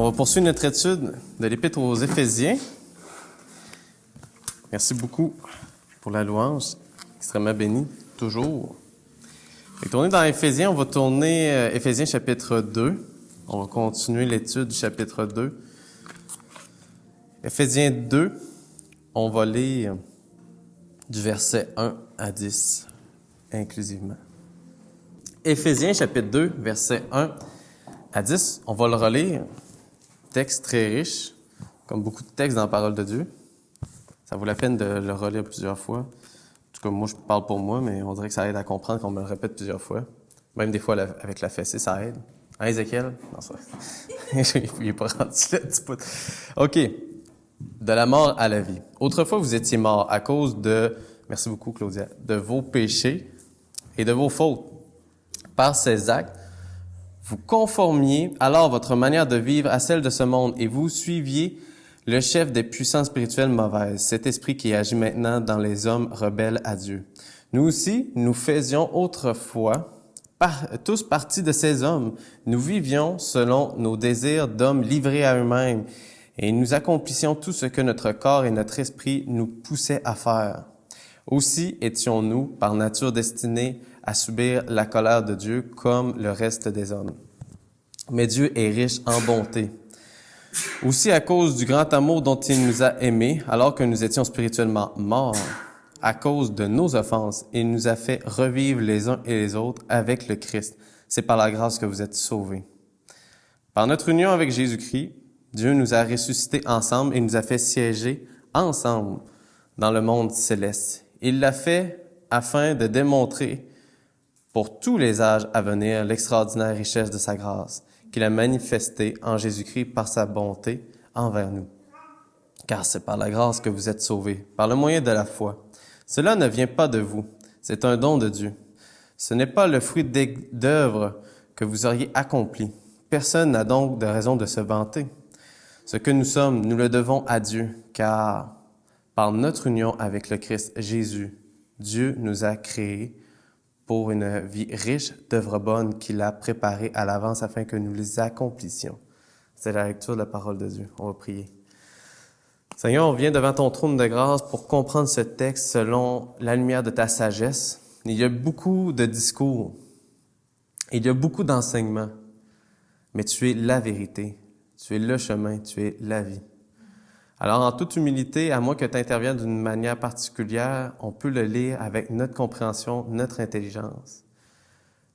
On va poursuivre notre étude de l'Épître aux Éphésiens. Merci beaucoup pour la louange, extrêmement bénie, toujours. Et tourner dans Éphésiens, on va tourner Éphésiens chapitre 2. On va continuer l'étude du chapitre 2. Éphésiens 2, on va lire du verset 1 à 10 inclusivement. Éphésiens chapitre 2, verset 1 à 10, on va le relire. Texte très riche, comme beaucoup de textes dans la parole de Dieu. Ça vaut la peine de le relire plusieurs fois. En tout cas, moi, je parle pour moi, mais on dirait que ça aide à comprendre qu'on me le répète plusieurs fois. Même des fois, avec la fessée, ça aide. Hein, Ézéchiel? Non, ça. Il n'est pas rendu là, petit bout. OK. De la mort à la vie. Autrefois, vous étiez morts à cause de, merci beaucoup, Claudia, de vos péchés et de vos fautes. Par ces actes, vous conformiez alors votre manière de vivre à celle de ce monde et vous suiviez le chef des puissances spirituelles mauvaises, cet esprit qui agit maintenant dans les hommes rebelles à Dieu. Nous aussi, nous faisions autrefois tous partie de ces hommes. Nous vivions selon nos désirs d'hommes livrés à eux-mêmes et nous accomplissions tout ce que notre corps et notre esprit nous poussaient à faire. Aussi étions-nous, par nature, destinés à subir la colère de Dieu comme le reste des hommes. Mais Dieu est riche en bonté. Aussi à cause du grand amour dont il nous a aimés, alors que nous étions spirituellement morts, à cause de nos offenses, il nous a fait revivre les uns et les autres avec le Christ. C'est par la grâce que vous êtes sauvés. Par notre union avec Jésus-Christ, Dieu nous a ressuscités ensemble et nous a fait siéger ensemble dans le monde céleste. Il l'a fait afin de démontrer pour tous les âges à venir l'extraordinaire richesse de sa grâce qu'il a manifestée en Jésus-Christ par sa bonté envers nous. Car c'est par la grâce que vous êtes sauvés, par le moyen de la foi. Cela ne vient pas de vous, c'est un don de Dieu. Ce n'est pas le fruit d'œuvres que vous auriez accompli. Personne n'a donc de raison de se vanter. Ce que nous sommes, nous le devons à Dieu, car par notre union avec le Christ Jésus, Dieu nous a créés pour une vie riche d'œuvres bonnes qu'il a préparées à l'avance afin que nous les accomplissions. C'est la lecture de la parole de Dieu. On va prier. Seigneur, on vient devant ton trône de grâce pour comprendre ce texte selon la lumière de ta sagesse. Il y a beaucoup de discours, il y a beaucoup d'enseignements, mais tu es la vérité, tu es le chemin, tu es la vie. Alors, en toute humilité, à moins que tu interviennes d'une manière particulière, on peut le lire avec notre compréhension, notre intelligence.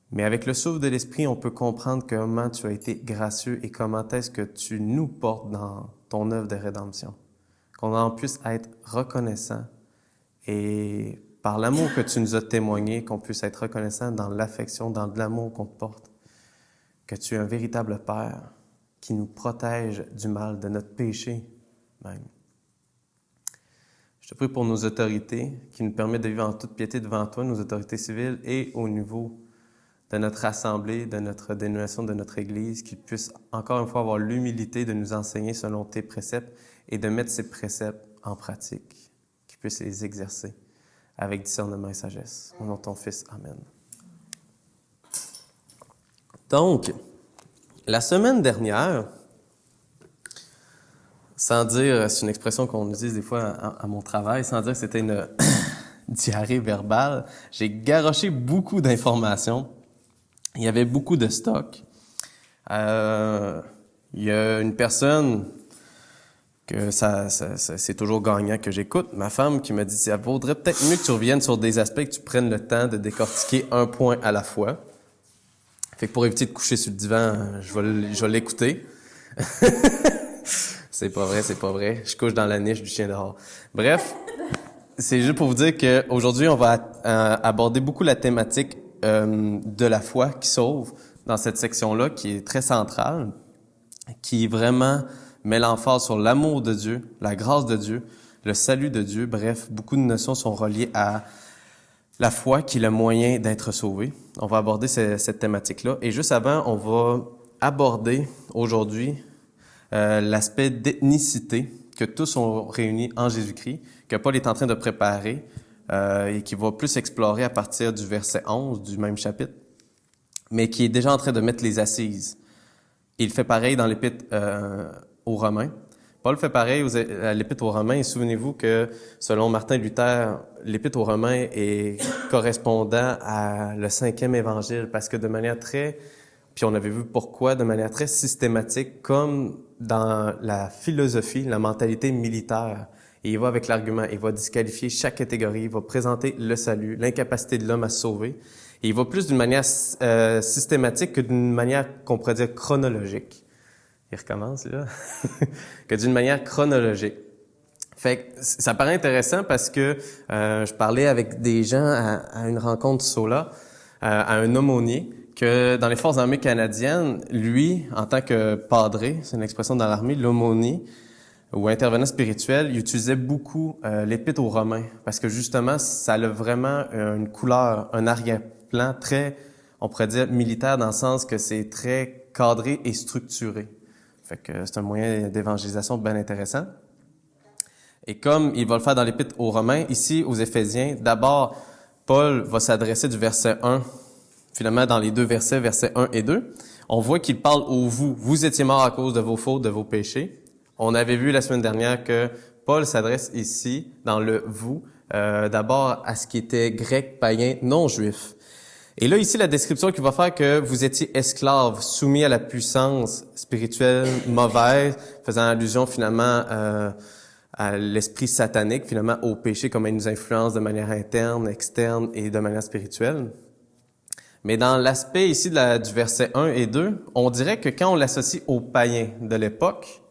Mais avec le souffle de l'Esprit, on peut comprendre comment tu as été gracieux et comment est-ce que tu nous portes dans ton œuvre de rédemption. Qu'on en puisse être reconnaissant et par l'amour que tu nous as témoigné, qu'on puisse être reconnaissant dans l'affection, dans l'amour qu'on te porte. Que tu es un véritable Père qui nous protège du mal, de notre péché même. Je te prie pour nos autorités qui nous permettent de vivre en toute piété devant toi, nos autorités civiles et au niveau de notre assemblée, de notre dénomination, de notre Église, qu'ils puissent encore une fois avoir l'humilité de nous enseigner selon tes préceptes et de mettre ces préceptes en pratique, qu'ils puissent les exercer avec discernement et sagesse. Au nom de ton Fils, Amen. Donc, la semaine dernière, sans dire, c'est une expression qu'on utilise des fois à mon travail, sans dire que c'était une diarrhée verbale, j'ai garoché beaucoup d'informations. Il y avait beaucoup de stock. Il y a une personne que c'est toujours gagnant que j'écoute, ma femme qui me dit « Ça vaudrait peut-être mieux que tu reviennes sur des aspects, que tu prennes le temps de décortiquer un point à la fois. » Fait que pour éviter de coucher sur le divan, je vais l'écouter. C'est pas vrai. Je couche dans la niche du chien dehors. Bref, c'est juste pour vous dire qu'aujourd'hui, on va aborder beaucoup la thématique de la foi qui sauve dans cette section-là, qui est très centrale, qui vraiment met l'emphase sur l'amour de Dieu, la grâce de Dieu, le salut de Dieu. Bref, beaucoup de notions sont reliées à la foi qui est le moyen d'être sauvé. On va aborder cette thématique-là. Et juste avant, on va aborder aujourd'hui l'aspect d'ethnicité que tous sont réunis en Jésus-Christ, que Paul est en train de préparer et qui va plus explorer à partir du verset 11 du même chapitre, mais qui est déjà en train de mettre les assises. Il fait pareil dans l'Épître aux Romains. Paul fait pareil à l'Épître aux Romains. Et souvenez-vous que, selon Martin Luther, l'Épître aux Romains est correspondant à le 5e évangile, parce que de manière très, puis on avait vu pourquoi, de manière très systématique, comme dans la philosophie, la mentalité militaire. Et il va avec l'argument, il va disqualifier chaque catégorie, il va présenter le salut, l'incapacité de l'homme à se sauver. Et il va plus d'une manière systématique que d'une manière qu'on pourrait dire chronologique. Il recommence, là. Que d'une manière chronologique. Fait que ça paraît intéressant parce que je parlais avec des gens à une rencontre SOLA, à un aumônier, que dans les Forces armées canadiennes, lui, en tant que padré, c'est une expression dans l'armée, l'aumônier, ou intervenant spirituel, il utilisait beaucoup l'Épître aux Romains parce que justement, ça a vraiment une couleur, un arrière-plan très, on pourrait dire, militaire dans le sens que c'est très cadré et structuré. Fait que c'est un moyen d'évangélisation bien intéressant. Et comme il va le faire dans l'Épître aux Romains, ici aux Éphésiens, d'abord, Paul va s'adresser du verset 1, finalement dans les deux versets, versets 1 et 2. On voit qu'il parle au vous. Vous étiez morts à cause de vos fautes, de vos péchés. On avait vu la semaine dernière que Paul s'adresse ici, dans le vous, d'abord à ce qui était grec, païen, non juif. Et là, ici, la description qui va faire que vous étiez esclaves, soumis à la puissance spirituelle mauvaise, faisant allusion finalement à l'esprit satanique, finalement au péché, comme il nous influence de manière interne, externe et de manière spirituelle. Mais dans l'aspect ici du verset 1 et 2, on dirait que quand on l'associe aux païens de l'époque,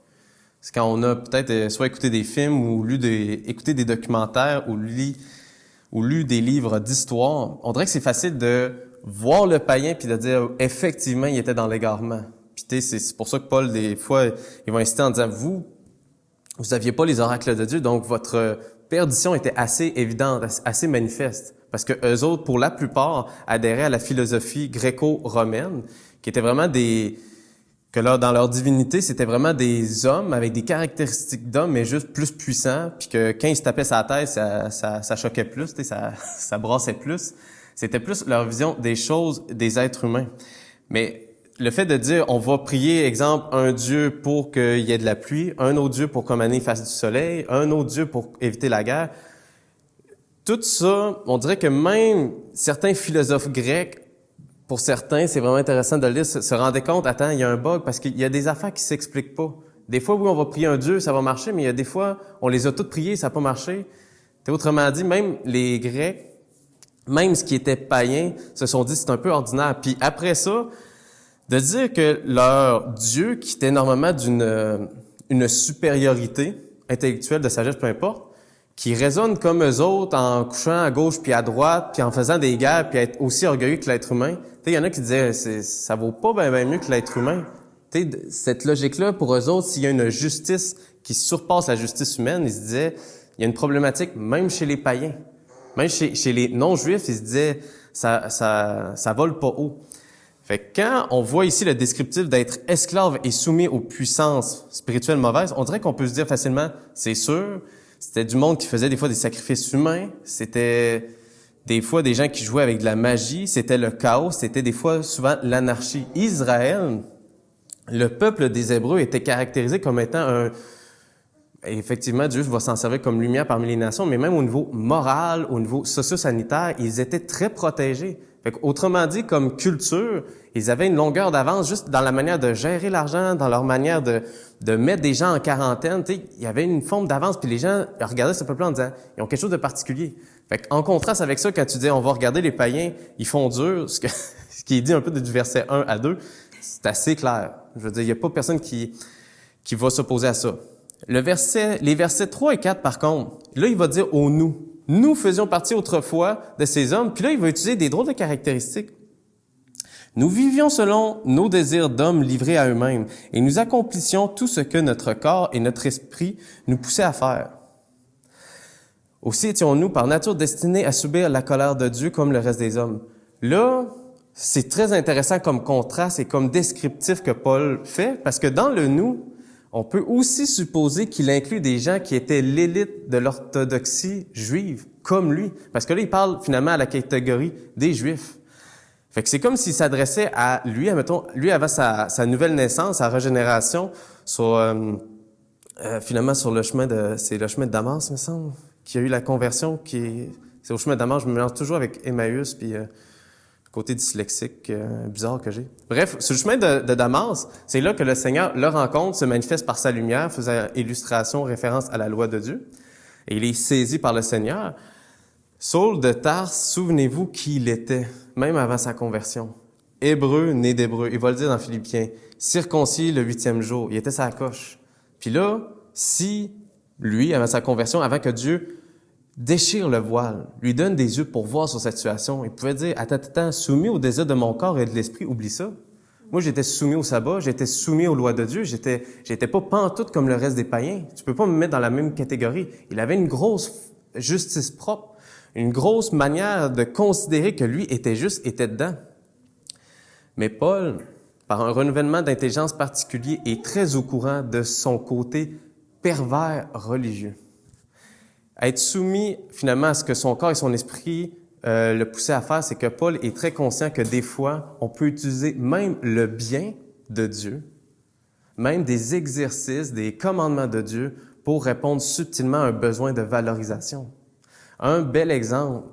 c'est quand on a peut-être soit écouté des films ou écouté des documentaires ou lu des livres d'histoire, on dirait que c'est facile de voir le païen puis de dire effectivement il était dans l'égarement. Puis c'est pour ça que Paul des fois il va insister en disant vous aviez pas les oracles de Dieu, donc votre perdition était assez évidente, assez manifeste, parce que eux autres pour la plupart adhéraient à la philosophie gréco-romaine, qui était vraiment dans leur divinité, c'était vraiment des hommes avec des caractéristiques d'hommes, mais juste plus puissants, puis que quand ils se tapaient sa tête, ça choquait plus, ça brassait plus. C'était plus leur vision des choses, des êtres humains. Mais le fait de dire, on va prier, exemple, un Dieu pour qu'il y ait de la pluie, un autre Dieu pour qu'un année il fasse du soleil, un autre Dieu pour éviter la guerre, tout ça, on dirait que même certains philosophes grecs, pour certains, c'est vraiment intéressant de le lire, se rendaient compte, attends, il y a un bug, parce qu'il y a des affaires qui s'expliquent pas. Des fois, oui, on va prier un Dieu, ça va marcher, mais il y a des fois, on les a toutes priées, ça n'a pas marché. Autrement dit, même les Grecs, même ce qui était païen, se sont dit, c'est un peu ordinaire. Puis après ça, de dire que leur Dieu, qui était normalement une supériorité intellectuelle, de sagesse, peu importe, qui raisonne comme eux autres en couchant à gauche puis à droite, puis en faisant des guerres, puis être aussi orgueilleux que l'être humain. Il y en a qui disaient ça vaut pas bien mieux que l'être humain. Cette logique-là, pour eux autres, s'il y a une justice qui surpasse la justice humaine, ils se disaient, il y a une problématique même chez les païens. Même chez les non-juifs, ils se disaient, ça vole pas haut. Fait que quand on voit ici le descriptif d'être esclave et soumis aux puissances spirituelles mauvaises, on dirait qu'on peut se dire facilement, c'est sûr, c'était du monde qui faisait des fois des sacrifices humains, c'était des fois des gens qui jouaient avec de la magie, c'était le chaos, c'était des fois souvent l'anarchie. Israël, le peuple des Hébreux était caractérisé comme étant effectivement, Dieu va s'en servir comme lumière parmi les nations, mais même au niveau moral, au niveau socio-sanitaire, ils étaient très protégés. Fait autrement dit, comme culture, ils avaient une longueur d'avance juste dans la manière de gérer l'argent, dans leur manière de mettre des gens en quarantaine. Tu sais, il y avait une forme d'avance, puis les gens regardaient ce peuple en disant, ils ont quelque chose de particulier. Fait en contraste avec ça, quand tu dis, on va regarder les païens, ils font dur, ce qui est dit un peu du verset 1 à 2, c'est assez clair. Je veux dire, il n'y a pas personne qui va s'opposer à ça. Les versets 3 et 4, par contre, là, il va dire au nous. Nous faisions partie autrefois de ces hommes. Puis là, il va utiliser des drôles de caractéristiques. Nous vivions selon nos désirs d'hommes livrés à eux-mêmes et nous accomplissions tout ce que notre corps et notre esprit nous poussaient à faire. Aussi étions-nous par nature destinés à subir la colère de Dieu comme le reste des hommes. Là, c'est très intéressant comme contraste et comme descriptif que Paul fait, parce que dans le « nous », on peut aussi supposer qu'il inclut des gens qui étaient l'élite de l'orthodoxie juive, comme lui. Parce que là, il parle finalement à la catégorie des Juifs. Fait que c'est comme s'il s'adressait à lui, admettons, lui avant sa nouvelle naissance, sa régénération, finalement sur le chemin c'est le chemin de Damas, me semble, qui a eu la conversion, c'est au chemin de Damas, je me mélange toujours avec Emmaüs, puis côté dyslexique bizarre que j'ai. Bref, sur le chemin de Damas, c'est là que le Seigneur le rencontre, se manifeste par sa lumière, faisant illustration, référence à la loi de Dieu, et il est saisi par le Seigneur. Saul de Tarse, souvenez-vous qui il était, même avant sa conversion. Hébreu, né d'Hébreu. Il va le dire dans Philippiens. Circoncis le 8e jour. Il était sa coche. Puis là, si lui, avant sa conversion, avant que Dieu déchire le voile, lui donne des yeux pour voir sur cette situation, il pouvait dire, attends, soumis au désir de mon corps et de l'esprit, oublie ça. Moi, j'étais soumis au sabbat, j'étais soumis aux lois de Dieu, j'étais pas pantoute comme le reste des païens. Tu peux pas me mettre dans la même catégorie. Il avait une grosse justice propre, une grosse manière de considérer que lui était juste, était dedans. Mais Paul, par un renouvellement d'intelligence particulier, est très au courant de son côté pervers religieux. Être soumis finalement à ce que son corps et son esprit le poussaient à faire, c'est que Paul est très conscient que des fois, on peut utiliser même le bien de Dieu, même des exercices, des commandements de Dieu pour répondre subtilement à un besoin de valorisation. Un bel exemple,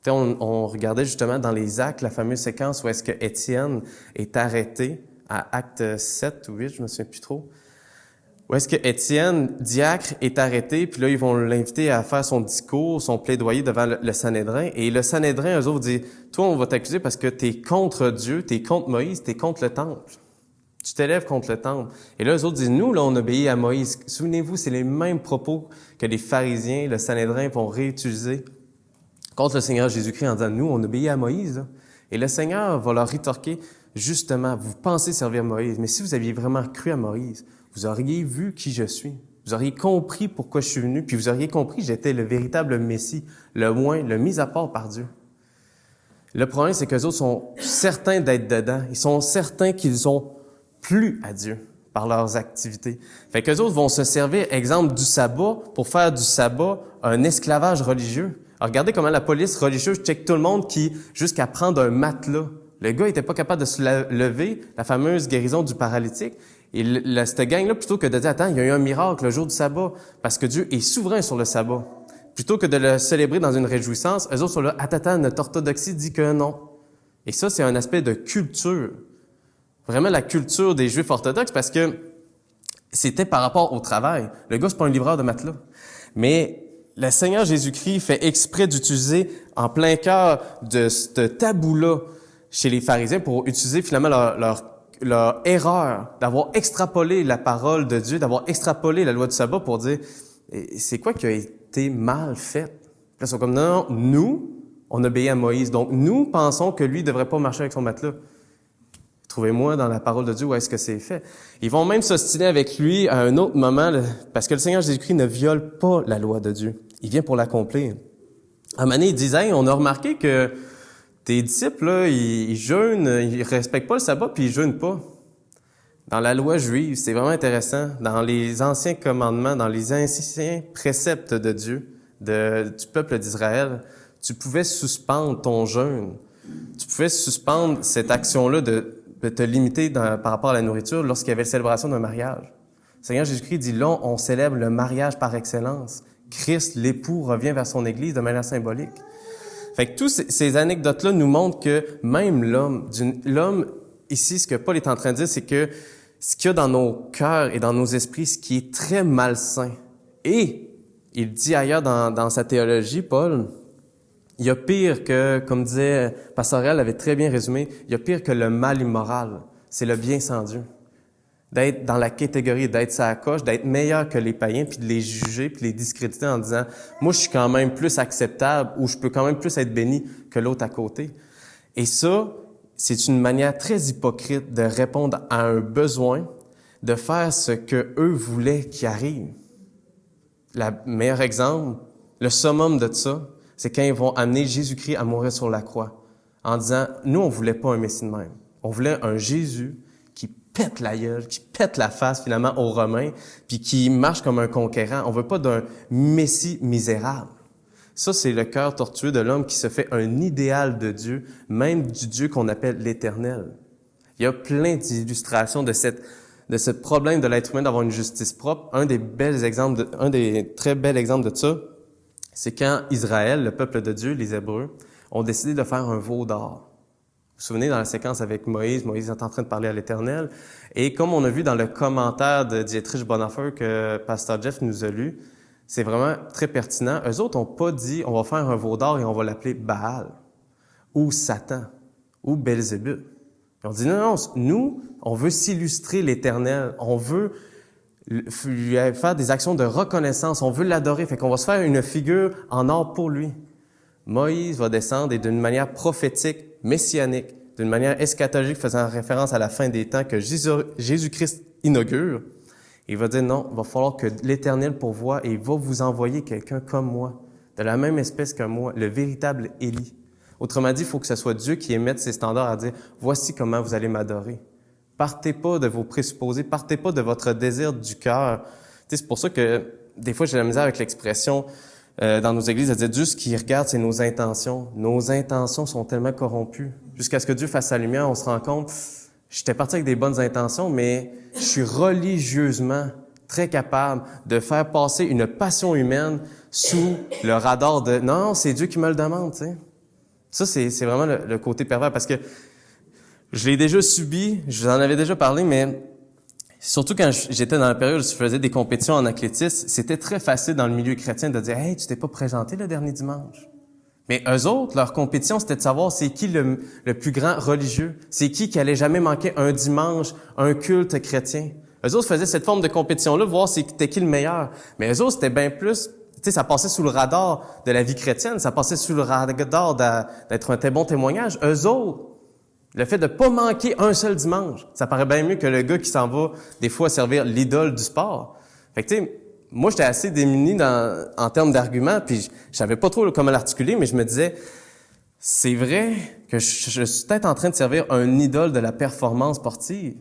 on regardait justement dans les Actes la fameuse séquence où est-ce que Étienne est arrêté, à Acte 7 ou 8, je me souviens plus trop, où est-ce que Étienne, diacre, est arrêté, puis là, ils vont l'inviter à faire son discours, son plaidoyer devant le Sanhédrin, et le Sanhédrin, eux autres, dit « Toi, on va t'accuser parce que t'es contre Dieu, t'es contre Moïse, t'es contre le temple. Tu t'élèves contre le temple. » Et là, eux autres disent « Nous, là, on obéit à Moïse. » Souvenez-vous, c'est les mêmes propos que les pharisiens, le Sanhédrin vont réutiliser contre le Seigneur Jésus-Christ en disant « Nous, on obéit à Moïse. » Là. Et le Seigneur va leur rétorquer « Justement, vous pensez servir Moïse, mais si vous aviez vraiment cru à Moïse, vous auriez vu qui je suis. Vous auriez compris pourquoi je suis venu, puis vous auriez compris que j'étais le véritable Messie, le mis à part par Dieu. » Le problème, c'est qu'eux autres sont certains d'être dedans. Ils sont certains qu'ils ont plu à Dieu par leurs activités. Fait qu'eux autres vont se servir, exemple, du sabbat, pour faire du sabbat un esclavage religieux. Alors, regardez comment la police religieuse check tout le monde jusqu'à prendre un matelas. Le gars était pas capable de se lever, la fameuse guérison du paralytique. Et cette gang-là, plutôt que de dire « Attends, il y a eu un miracle le jour du sabbat, parce que Dieu est souverain sur le sabbat. » Plutôt que de le célébrer dans une réjouissance, eux autres sont là « Attends, notre orthodoxie dit que non. » Et ça, c'est un aspect de culture. Vraiment la culture des Juifs orthodoxes, parce que c'était par rapport au travail. Le gars, c'est pas un livreur de matelas. Mais le Seigneur Jésus-Christ fait exprès d'utiliser en plein cœur de ce tabou-là chez les pharisiens pour utiliser finalement leur erreur d'avoir extrapolé la parole de Dieu, d'avoir extrapolé la loi du sabbat pour dire c'est quoi qui a été mal fait? Là, ils sont comme non, nous, on obéit à Moïse, donc nous pensons que lui ne devrait pas marcher avec son matelas. Trouvez-moi dans la parole de Dieu où est-ce que c'est fait. Ils vont même s'ostiner avec lui à un autre moment, parce que le Seigneur Jésus-Christ ne viole pas la loi de Dieu. Il vient pour l'accomplir. À un moment donné, il disait, on a remarqué que tes disciples, là, ils jeûnent, ils respectent pas le sabbat, puis ils jeûnent pas. Dans la loi juive, c'est vraiment intéressant. Dans les anciens commandements, dans les anciens préceptes de Dieu, du peuple d'Israël, tu pouvais suspendre ton jeûne. Tu pouvais suspendre cette action-là de te limiter par rapport à la nourriture lorsqu'il y avait la célébration d'un mariage. Le Seigneur Jésus-Christ dit, là, on célèbre le mariage par excellence. Christ, l'époux, revient vers son Église de manière symbolique. Fait que toutes ces anecdotes-là nous montrent que même l'homme, ici, ce que Paul est en train de dire, c'est que ce qu'il y a dans nos cœurs et dans nos esprits, ce qui est très malsain. Et il dit ailleurs dans sa théologie, Paul, il y a pire que, comme disait Pastorel, avait très bien résumé, il y a pire que le mal immoral. C'est le bien sans Dieu. D'être dans la catégorie, d'être sa coche, d'être meilleur que les païens, puis de les juger, puis de les discréditer en disant « Moi, je suis quand même plus acceptable ou je peux quand même plus être béni que l'autre à côté. » Et ça, c'est une manière très hypocrite de répondre à un besoin, de faire ce que eux voulaient qu'il arrive. Le meilleur exemple, le summum de ça, c'est quand ils vont amener Jésus-Christ à mourir sur la croix, en disant « Nous, on voulait pas un Messie de même. On voulait un Jésus qui pète la gueule, qui pète la face finalement aux Romains, puis qui marche comme un conquérant. On veut pas d'un Messie misérable. » Ça, c'est le cœur tortueux de l'homme qui se fait un idéal de Dieu, même du Dieu qu'on appelle l'Éternel. Il y a plein d'illustrations de ce problème de l'être humain d'avoir une justice propre. Un des très bels exemples de ça, c'est quand Israël, le peuple de Dieu, les Hébreux, ont décidé de faire un veau d'or. Vous vous souvenez dans la séquence avec Moïse est en train de parler à l'Éternel. Et comme on a vu dans le commentaire de Dietrich Bonhoeffer que Pasteur Jeff nous a lu, c'est vraiment très pertinent. Eux autres n'ont pas dit « on va faire un veau d'or et on va l'appeler Baal » ou Satan ou Belzébuth. Ils ont dit « non, nous, on veut s'illustrer l'Éternel. On veut lui faire des actions de reconnaissance. On veut l'adorer. Fait qu'on va se faire une figure en or pour lui. » Moïse va descendre et d'une manière prophétique, messianique, d'une manière eschatologique faisant référence à la fin des temps que Jésus-Christ inaugure, il va dire non, il va falloir que l'Éternel pourvoie et il va vous envoyer quelqu'un comme moi, de la même espèce que moi, le véritable Élie. Autrement dit, il faut que ce soit Dieu qui émette ses standards à dire voici comment vous allez m'adorer. Partez pas de vos présupposés, partez pas de votre désir du cœur. Tu sais, c'est pour ça que des fois j'ai la misère avec l'expression dans nos églises de dire Dieu, ce qu'il regarde, c'est nos intentions. Nos intentions sont tellement corrompues. Jusqu'à ce que Dieu fasse sa lumière, on se rend compte, j'étais parti avec des bonnes intentions, mais je suis religieusement très capable de faire passer une passion humaine sous le radar de non, c'est Dieu qui me le demande, tu sais. Ça, c'est vraiment le côté pervers parce que je l'ai déjà subi, je vous en avais déjà parlé, mais surtout quand j'étais dans la période où je faisais des compétitions en athlétisme, c'était très facile dans le milieu chrétien de dire « Hey, tu t'es pas présenté le dernier dimanche. » Mais eux autres, leur compétition, c'était de savoir c'est qui le plus grand religieux, c'est qui allait jamais manquer un dimanche, un culte chrétien. Eux autres faisaient cette forme de compétition-là, voir c'était qui le meilleur. Mais eux autres, c'était bien plus, tu sais, ça passait sous le radar de la vie chrétienne, ça passait sous le radar d'être un très bon témoignage. Eux autres, le fait de pas manquer un seul dimanche, ça paraît bien mieux que le gars qui s'en va des fois servir l'idole du sport. Fait que tu sais, moi j'étais assez démuni en termes d'arguments, puis je savais pas trop comment l'articuler, mais je me disais, c'est vrai que je suis peut-être en train de servir un idole de la performance sportive,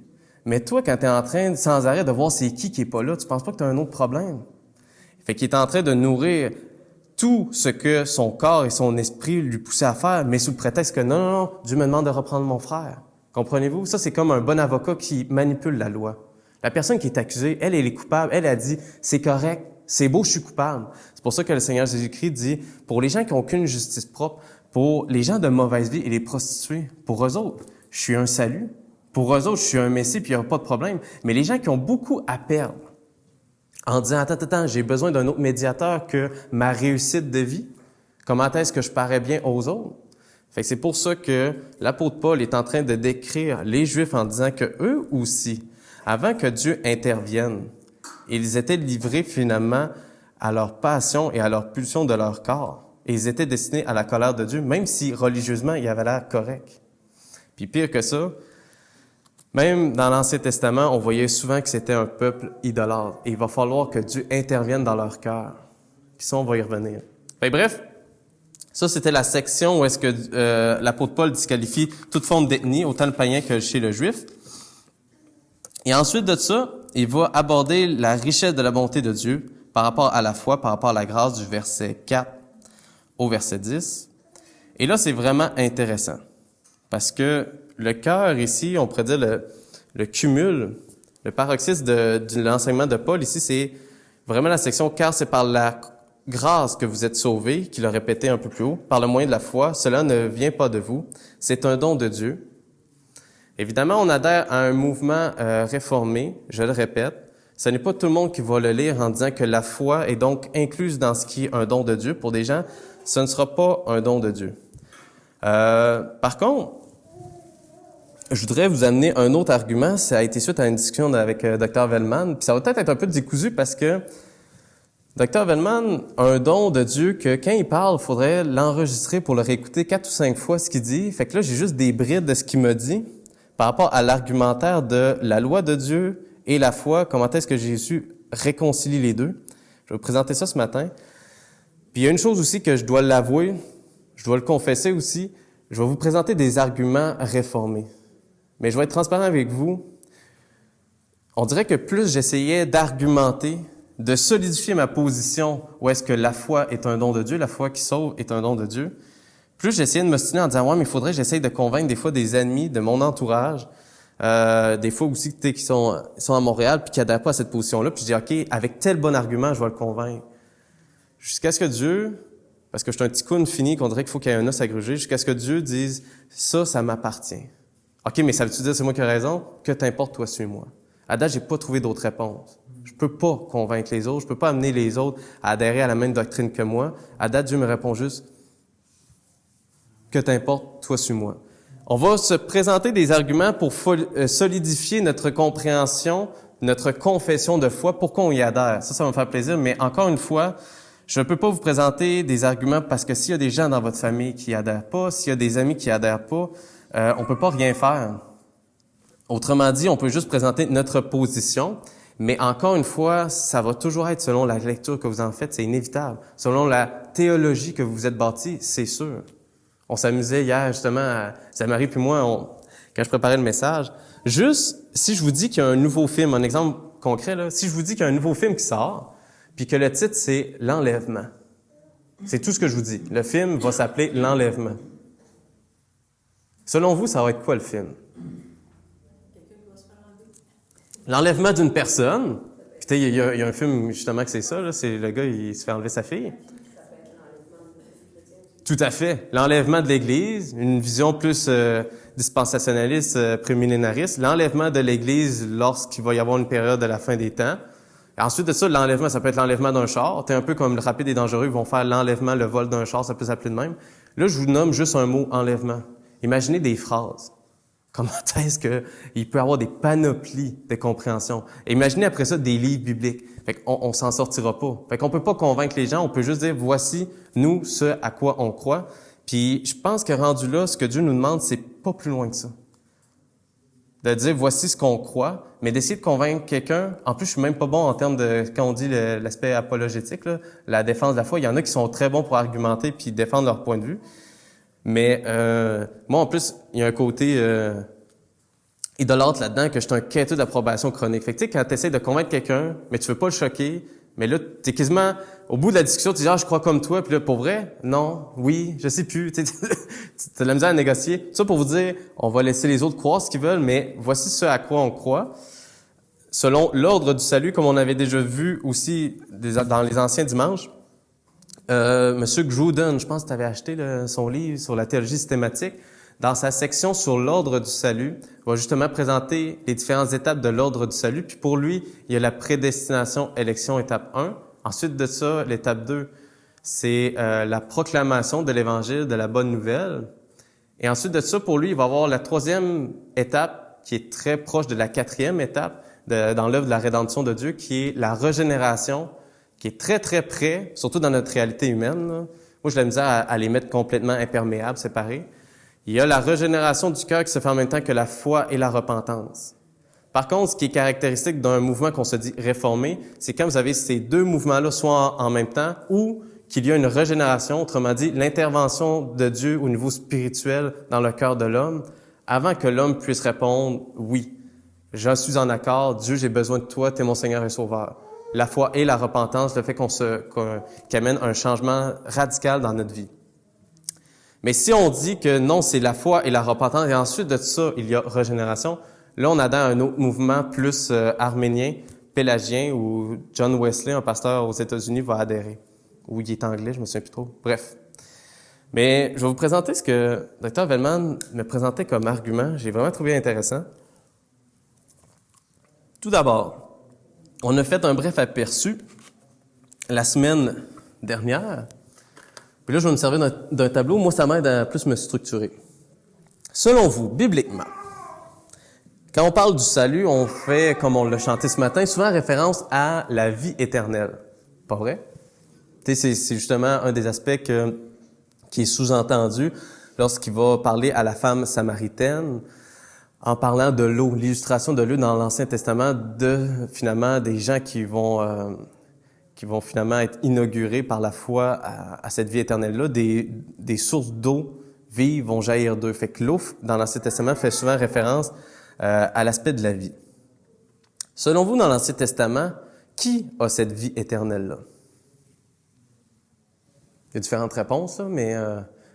mais toi quand tu es en train sans arrêt de voir c'est qui est pas là, tu penses pas que tu as un autre problème? Fait qu'il est en train de nourrir tout ce que son corps et son esprit lui poussaient à faire, mais sous le prétexte que non, Dieu me demande de reprendre mon frère. Comprenez-vous? Ça, c'est comme un bon avocat qui manipule la loi. La personne qui est accusée, elle est coupable, elle a dit, c'est correct, c'est beau, je suis coupable. C'est pour ça que le Seigneur Jésus-Christ dit, pour les gens qui n'ont aucune justice propre, pour les gens de mauvaise vie et les prostituées, pour eux autres, je suis un salut. Pour eux autres, je suis un messie, puis il n'y aura pas de problème. Mais les gens qui ont beaucoup à perdre, en disant, attends, j'ai besoin d'un autre médiateur que ma réussite de vie. Comment est-ce que je parais bien aux autres? Fait que c'est pour ça que l'apôtre Paul est en train de décrire les Juifs en disant que eux aussi, avant que Dieu intervienne, ils étaient livrés finalement à leur passion et à leur pulsion de leur corps. Et ils étaient destinés à la colère de Dieu, même si religieusement, ils avaient l'air corrects. Puis pire que ça, même dans l'Ancien Testament, on voyait souvent que c'était un peuple idolâtre. Et il va falloir que Dieu intervienne dans leur cœur. Puis ça, on va y revenir. Bref, ça, c'était la section où est-ce que l'apôtre Paul disqualifie toute forme d'ethnie, autant le païen que chez le juif. Et ensuite de ça, il va aborder la richesse de la bonté de Dieu par rapport à la foi, par rapport à la grâce du verset 4 au verset 10. Et là, c'est vraiment intéressant. Parce que le cœur ici, on pourrait dire le cumul, le paroxysme de l'enseignement de Paul ici, c'est vraiment la section « Car c'est par la grâce que vous êtes sauvés », qu'il a répété un peu plus haut, « par le moyen de la foi, cela ne vient pas de vous, c'est un don de Dieu ». Évidemment, on adhère à un mouvement réformé, je le répète. Ce n'est pas tout le monde qui va le lire en disant que la foi est donc incluse dans ce qui est un don de Dieu. Pour des gens, ce ne sera pas un don de Dieu. Par contre, je voudrais vous amener un autre argument. Ça a été suite à une discussion avec Dr. Vellman. Puis ça va peut-être être un peu décousu parce que Dr. Vellman a un don de Dieu que quand il parle, il faudrait l'enregistrer pour le réécouter 4 ou 5 fois ce qu'il dit. Fait que là, j'ai juste des brides de ce qu'il me dit par rapport à l'argumentaire de la loi de Dieu et la foi. Comment est-ce que Jésus réconcilie les deux? Je vais vous présenter ça ce matin. Puis il y a une chose aussi que je dois l'avouer, je dois le confesser aussi, je vais vous présenter des arguments réformés. Mais je vais être transparent avec vous. On dirait que plus j'essayais d'argumenter, de solidifier ma position où est-ce que la foi est un don de Dieu, la foi qui sauve est un don de Dieu, plus j'essayais de m'ostiner en disant « Ouais, mais il faudrait que j'essaye de convaincre des fois des ennemis de mon entourage, des fois aussi qui sont à Montréal puis qui n'adhèrent pas à cette position-là. » Puis je dis « OK, avec tel bon argument, je vais le convaincre. » Jusqu'à ce que Dieu, parce que je suis un petit clown fini, qu'on dirait qu'il faut qu'il y ait un os à gruger, jusqu'à ce que Dieu dise « Ça m'appartient. » OK, mais ça veut-tu dire c'est moi qui ai raison? Que t'importe, toi, suis-moi. À date, j'ai pas trouvé d'autres réponses. Je peux pas convaincre les autres, je peux pas amener les autres à adhérer à la même doctrine que moi. À date, Dieu me répond juste « Que t'importe, toi, suis-moi. » On va se présenter des arguments pour solidifier notre compréhension, notre confession de foi, pourquoi on y adhère. Ça va me faire plaisir, mais encore une fois, je ne peux pas vous présenter des arguments parce que s'il y a des gens dans votre famille qui adhèrent pas, s'il y a des amis qui adhèrent pas, on peut pas rien faire. Autrement dit, on peut juste présenter notre position, mais encore une fois, ça va toujours être selon la lecture que vous en faites, c'est inévitable. Selon la théologie que vous vous êtes bâti, c'est sûr. On s'amusait hier, justement, Zamarie puis moi, quand je préparais le message. Juste, si je vous dis qu'il y a un nouveau film, un exemple concret, là, si je vous dis qu'il y a un nouveau film qui sort, puis que le titre, c'est « L'enlèvement ». C'est tout ce que je vous dis. Le film va s'appeler « L'enlèvement ». Selon vous, ça va être quoi le film? L'enlèvement d'une personne. Puis il y a un film justement que c'est ça, là, c'est le gars, il se fait enlever sa fille. Tout à fait. L'enlèvement de l'Église, une vision plus dispensationaliste, prémillénariste. L'enlèvement de l'Église lorsqu'il va y avoir une période de la fin des temps. Et ensuite de ça, l'enlèvement, ça peut être l'enlèvement d'un char. T'es un peu comme le rapide et dangereux, ils vont faire l'enlèvement, le vol d'un char, ça peut s'appeler de même. Là, je vous nomme juste un mot, enlèvement. Imaginez des phrases. Comment est-ce qu'il peut y avoir des panoplies de compréhension? Et imaginez après ça des livres bibliques. Fait qu'on s'en sortira pas. Fait qu'on peut pas convaincre les gens, on peut juste dire, voici, nous, ce à quoi on croit. Puis je pense que rendu là, ce que Dieu nous demande, c'est pas plus loin que ça. De dire, voici ce qu'on croit, mais d'essayer de convaincre quelqu'un. En plus, je suis même pas bon en termes de, quand on dit l'aspect apologétique, là, la défense de la foi. Il y en a qui sont très bons pour argumenter puis défendre leur point de vue. Mais moi, en plus, il y a un côté idolâtre là-dedans que je suis un quêteux d'approbation chronique. Fait que tu sais, quand tu essaies de convaincre quelqu'un, mais tu veux pas le choquer, mais là, tu es quasiment, au bout de la discussion, tu dis « Ah, je crois comme toi », puis là, pour vrai, non, oui, je sais plus, tu as de la misère à négocier. Tout ça pour vous dire, on va laisser les autres croire ce qu'ils veulent, mais voici ce à quoi on croit. Selon l'ordre du salut, comme on avait déjà vu aussi dans les anciens dimanches, Monsieur Gruden, je pense que tu avais acheté son livre sur la théologie systématique. Dans sa section sur l'ordre du salut, il va justement présenter les différentes étapes de l'ordre du salut. Puis pour lui, il y a la prédestination, élection, étape 1. Ensuite de ça, l'étape 2, c'est la proclamation de l'Évangile, de la bonne nouvelle. Et ensuite de ça, pour lui, il va avoir la troisième étape qui est très proche de la quatrième étape dans l'œuvre de la rédemption de Dieu, qui est la régénération, qui est très, très près, surtout dans notre réalité humaine. Là. Moi, j'ai la misère à les mettre complètement imperméables, séparés. Il y a la régénération du cœur qui se fait en même temps que la foi et la repentance. Par contre, ce qui est caractéristique d'un mouvement qu'on se dit réformé, c'est quand vous avez ces deux mouvements-là soit en même temps ou qu'il y a une régénération, autrement dit, l'intervention de Dieu au niveau spirituel dans le cœur de l'homme, avant que l'homme puisse répondre « Oui, je suis en accord, Dieu, j'ai besoin de toi, tu es mon Seigneur et Sauveur ». La foi et la repentance, le fait qu'il amène un changement radical dans notre vie. Mais si on dit que non, c'est la foi et la repentance, et ensuite de ça, il y a régénération, là, on adhère à un autre mouvement plus arménien, pélagien, où John Wesley, un pasteur aux États-Unis, va adhérer. Ou il est anglais, je me souviens plus trop. Bref. Mais je vais vous présenter ce que Dr. Velleman me présentait comme argument. J'ai vraiment trouvé intéressant. Tout d'abord, on a fait un bref aperçu la semaine dernière. Puis là, je vais me servir d'un tableau. Moi, ça m'aide à plus me structurer. Selon vous, bibliquement, quand on parle du salut, on fait, comme on l'a chanté ce matin, souvent référence à la vie éternelle. Pas vrai? Tu sais, c'est justement un des aspects qui est sous-entendu lorsqu'il va parler à la femme samaritaine, en parlant de l'eau, l'illustration de l'eau dans l'Ancien Testament, finalement, des gens qui vont finalement être inaugurés par la foi à cette vie éternelle-là. Des sources d'eau vives vont jaillir d'eux. Fait que l'eau, dans l'Ancien Testament, fait souvent référence à l'aspect de la vie. Selon vous, dans l'Ancien Testament, qui a cette vie éternelle-là? Il y a différentes réponses, là, mais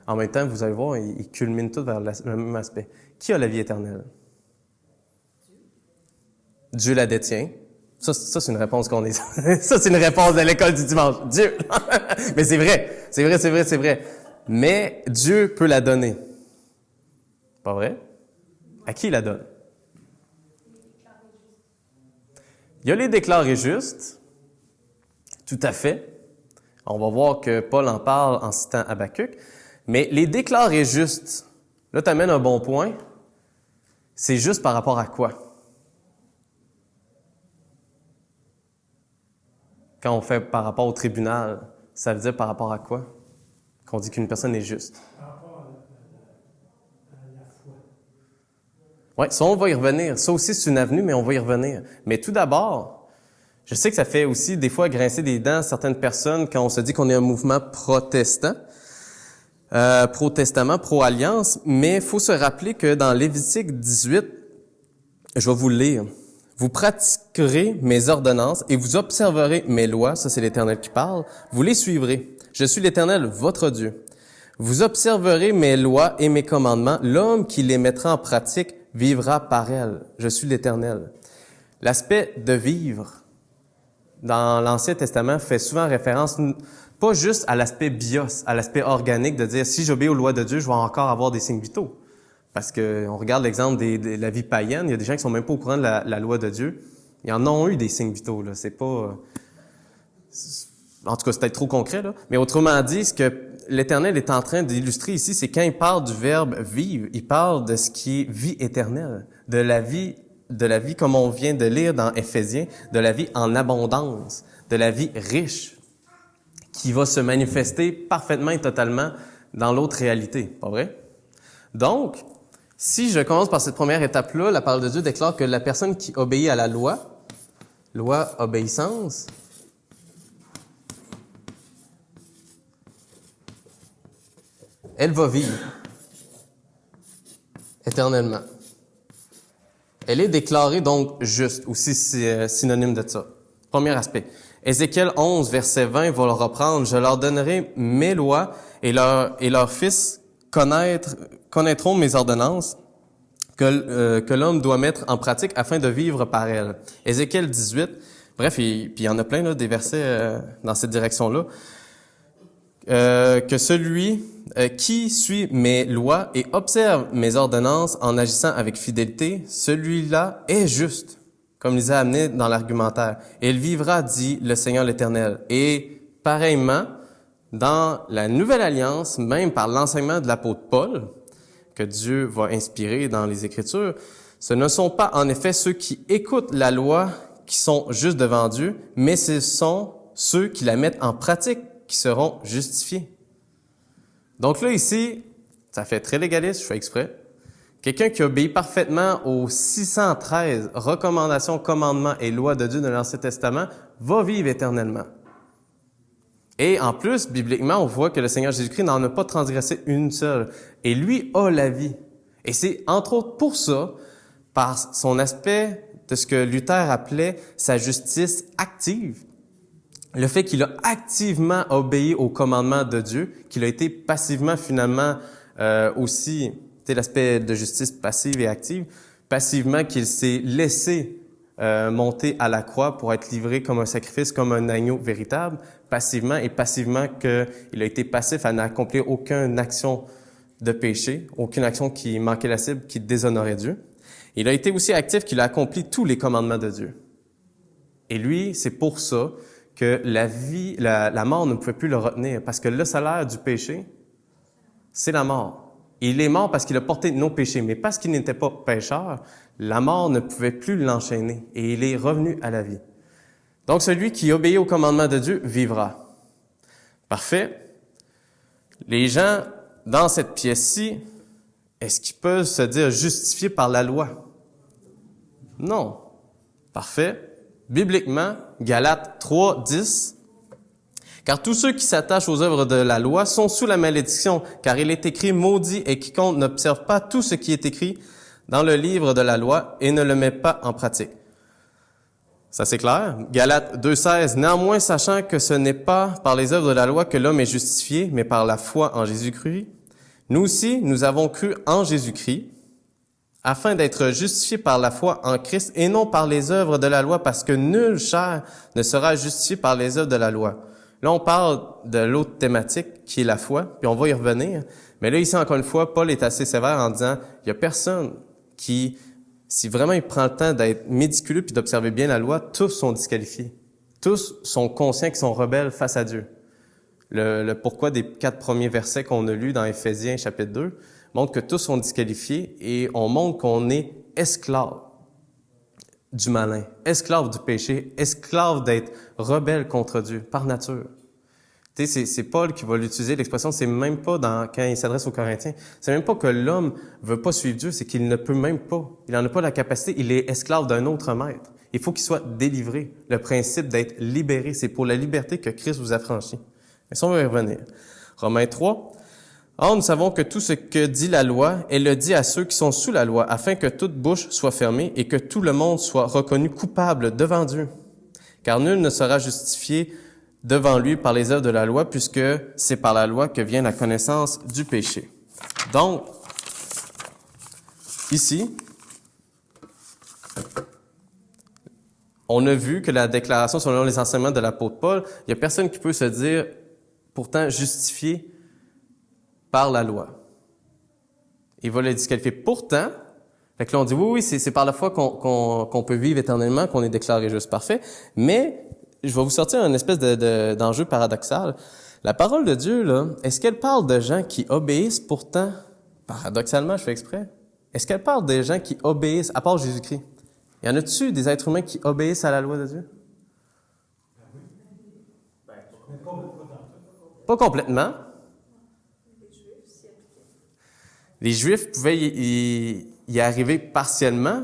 en même temps, vous allez voir, ils culminent tous vers le même aspect. Qui a la vie éternelle? Dieu la détient. Ça c'est une réponse qu'on est... ça, c'est une réponse de l'école du dimanche. Dieu! Mais c'est vrai. Mais Dieu peut la donner. Pas vrai? À qui il la donne? Il y a les déclarés justes. Tout à fait. On va voir que Paul en parle en citant Habakkuk. Mais les déclarés justes, là, tu amènes un bon point. C'est juste par rapport à quoi? Quand on fait par rapport au tribunal, ça veut dire par rapport à quoi? Qu'on dit qu'une personne est juste. Par rapport à la foi. Oui, ça, on va y revenir. Ça aussi, c'est une avenue, mais on va y revenir. Mais tout d'abord, je sais que ça fait aussi des fois grincer des dents à certaines personnes quand on se dit qu'on est un mouvement protestant, pro-testament, pro-alliance, mais il faut se rappeler que dans Lévitique 18, je vais vous le lire. Vous pratiquerez mes ordonnances et vous observerez mes lois, ça c'est l'Éternel qui parle, vous les suivrez. Je suis l'Éternel, votre Dieu. Vous observerez mes lois et mes commandements, l'homme qui les mettra en pratique vivra par elles. Je suis l'Éternel. L'aspect de vivre dans l'Ancien Testament fait souvent référence pas juste à l'aspect bios, à l'aspect organique, de dire si j'obéis aux lois de Dieu, je vais encore avoir des signes vitaux. Parce que on regarde l'exemple de la vie païenne, il y a des gens qui sont même pas au courant de la loi de Dieu. Ils en ont eu des signes vitaux, là. C'est pas... en tout cas, c'est peut-être trop concret, là. Mais autrement dit, ce que l'Éternel est en train d'illustrer ici, c'est quand il parle du verbe « vivre », il parle de ce qui est vie éternelle, de la vie comme on vient de lire dans Éphésiens, de la vie en abondance, de la vie riche, qui va se manifester parfaitement et totalement dans l'autre réalité, pas vrai? Donc, si je commence par cette première étape-là, la parole de Dieu déclare que la personne qui obéit à la loi, obéissance, elle va vivre éternellement. Elle est déclarée donc juste, aussi synonyme de ça. Premier aspect. Ézéchiel 11, verset 20 va le reprendre. « Je leur donnerai mes lois et leurs fils connaîtront mes ordonnances que l'homme doit mettre en pratique afin de vivre par elles. » Ézéchiel 18, bref, puis il y en a plein là, des versets dans cette direction-là. Que celui qui suit mes lois et observe mes ordonnances en agissant avec fidélité, celui-là est juste, comme les a amenés dans l'argumentaire. Et il vivra, dit le Seigneur l'Éternel. Et pareillement, dans la Nouvelle Alliance, même par l'enseignement de l'apôtre Paul, que Dieu va inspirer dans les Écritures, ce ne sont pas en effet ceux qui écoutent la loi qui sont justes devant Dieu, mais ce sont ceux qui la mettent en pratique qui seront justifiés. Donc là, ici, ça fait très légaliste, je fais exprès. Quelqu'un qui obéit parfaitement aux 613 recommandations, commandements et lois de Dieu de l'Ancien Testament va vivre éternellement. Et en plus, bibliquement, on voit que le Seigneur Jésus-Christ n'en a pas transgressé une seule. Et lui a la vie. Et c'est entre autres pour ça, par son aspect de ce que Luther appelait sa justice active, le fait qu'il a activement obéi aux commandements de Dieu, qu'il a été passivement finalement aussi, c'est l'aspect de justice passive et active, passivement qu'il s'est laissé monter à la croix pour être livré comme un sacrifice, comme un agneau véritable, passivement et passivement qu'il a été passif à n'accomplir aucune action de péché, aucune action qui manquait la cible, qui déshonorait Dieu. Il a été aussi actif qu'il a accompli tous les commandements de Dieu. Et lui, c'est pour ça que la mort ne pouvait plus le retenir, parce que le salaire du péché, c'est la mort. Il est mort parce qu'il a porté nos péchés, mais parce qu'il n'était pas pécheur, la mort ne pouvait plus l'enchaîner, et il est revenu à la vie. Donc, celui qui obéit au commandement de Dieu vivra. Parfait. Les gens, dans cette pièce-ci, est-ce qu'ils peuvent se dire justifiés par la loi? Non. Parfait. Bibliquement, Galates 3, 10, « Car tous ceux qui s'attachent aux œuvres de la loi sont sous la malédiction, car il est écrit, maudit est quiconque n'observe pas tout ce qui est écrit dans le livre de la loi et ne le met pas en pratique. » Ça, c'est clair. Galates 2,16. Néanmoins, sachant que ce n'est pas par les œuvres de la loi que l'homme est justifié, mais par la foi en Jésus-Christ, nous aussi, nous avons cru en Jésus-Christ, afin d'être justifiés par la foi en Christ et non par les œuvres de la loi, parce que nulle chair ne sera justifiée par les œuvres de la loi. Là, on parle de l'autre thématique, qui est la foi, puis on va y revenir. Mais là, ici, encore une fois, Paul est assez sévère en disant, il y a personne qui, si vraiment il prend le temps d'être méticuleux puis d'observer bien la loi, tous sont disqualifiés. Tous sont conscients qu'ils sont rebelles face à Dieu. Le pourquoi des 4 premiers versets qu'on a lus dans Éphésiens chapitre 2 montre que tous sont disqualifiés et on montre qu'on est esclave du malin, esclave du péché, esclave d'être rebelle contre Dieu par nature. Tu sais, c'est Paul qui va l'utiliser, l'expression, c'est même pas quand il s'adresse aux Corinthiens, c'est même pas que l'homme veut pas suivre Dieu, c'est qu'il ne peut même pas. Il en a pas la capacité, il est esclave d'un autre maître. Il faut qu'il soit délivré. Le principe d'être libéré, c'est pour la liberté que Christ vous a franchi. Mais ça, on va y revenir. Romains 3. Or, nous savons que tout ce que dit la loi, elle le dit à ceux qui sont sous la loi, afin que toute bouche soit fermée et que tout le monde soit reconnu coupable devant Dieu. Car nul ne sera justifié devant lui par les œuvres de la loi, puisque c'est par la loi que vient la connaissance du péché. Donc, ici, on a vu que la déclaration selon les enseignements de l'apôtre Paul, il n'y a personne qui peut se dire pourtant justifié par la loi. Il va le disqualifier. Pourtant, fait que là on dit oui, c'est par la foi qu'on peut vivre éternellement, qu'on est déclaré juste parfait, mais je vais vous sortir une espèce d'enjeu paradoxal. La parole de Dieu, là, est-ce qu'elle parle de gens qui obéissent pourtant, paradoxalement, je fais exprès, est-ce qu'elle parle des gens qui obéissent, à part Jésus-Christ? Y en a-tu des êtres humains qui obéissent à la loi de Dieu? Pas complètement. Les Juifs pouvaient y arriver partiellement,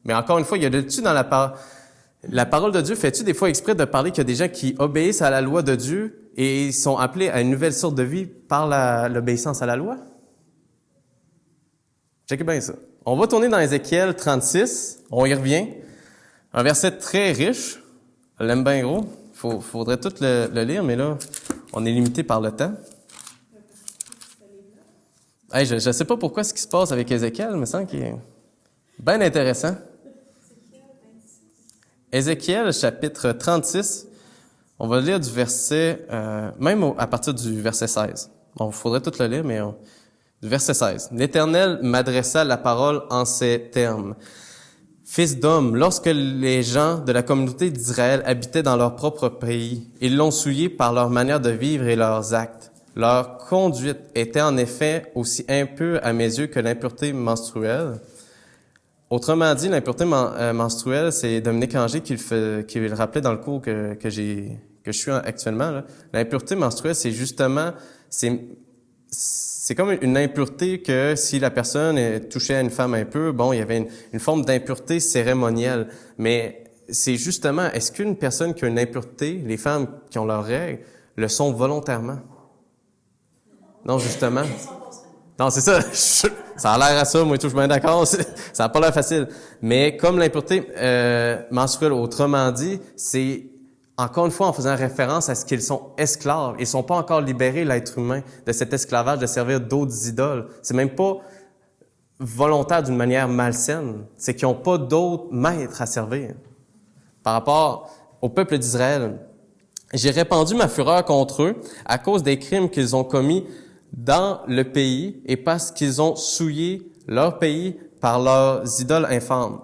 mais encore une fois, il y a dessus dans la parole de Dieu, fais-tu des fois exprès de parler qu'il y a des gens qui obéissent à la loi de Dieu et sont appelés à une nouvelle sorte de vie par l'obéissance à la loi? Checkez bien ça. On va tourner dans Ézéchiel 36, on y revient. Un verset très riche, je l'aime bien gros. Faudrait tout le lire, mais là, on est limité par le temps. Hey, je sais pas pourquoi ce qui se passe avec Ézéchiel, me semble qu'il est bien intéressant. Ézéchiel, chapitre 36, on va lire du verset, même à partir du verset 16. Bon, il faudrait tout le lire, mais du verset 16. « L'Éternel m'adressa la parole en ces termes. Fils d'homme, lorsque les gens de la communauté d'Israël habitaient dans leur propre pays, ils l'ont souillé par leur manière de vivre et leurs actes. Leur conduite était en effet aussi impure à mes yeux que l'impureté menstruelle. » Autrement dit, l'impureté menstruelle, c'est Dominique Angers qui le rappelait dans le cours que je suis actuellement, là. L'impureté menstruelle, c'est justement, c'est comme une impureté que si la personne touchait à une femme impure, bon, il y avait une forme d'impureté cérémonielle. Mais c'est justement, est-ce qu'une personne qui a une impureté, les femmes qui ont leurs règles, le sont volontairement? Non, justement. Non, c'est ça. Ça a l'air à ça, moi, je suis bien d'accord. Ça n'a pas l'air facile. Mais comme l'impureté menstruelle, autrement dit, c'est encore une fois en faisant référence à ce qu'ils sont esclaves. Ils sont pas encore libérés, l'être humain, de cet esclavage, de servir d'autres idoles. C'est même pas volontaire d'une manière malsaine. C'est qu'ils n'ont pas d'autres maîtres à servir. Par rapport au peuple d'Israël, j'ai répandu ma fureur contre eux à cause des crimes qu'ils ont commis dans le pays et parce qu'ils ont souillé leur pays par leurs idoles infâmes.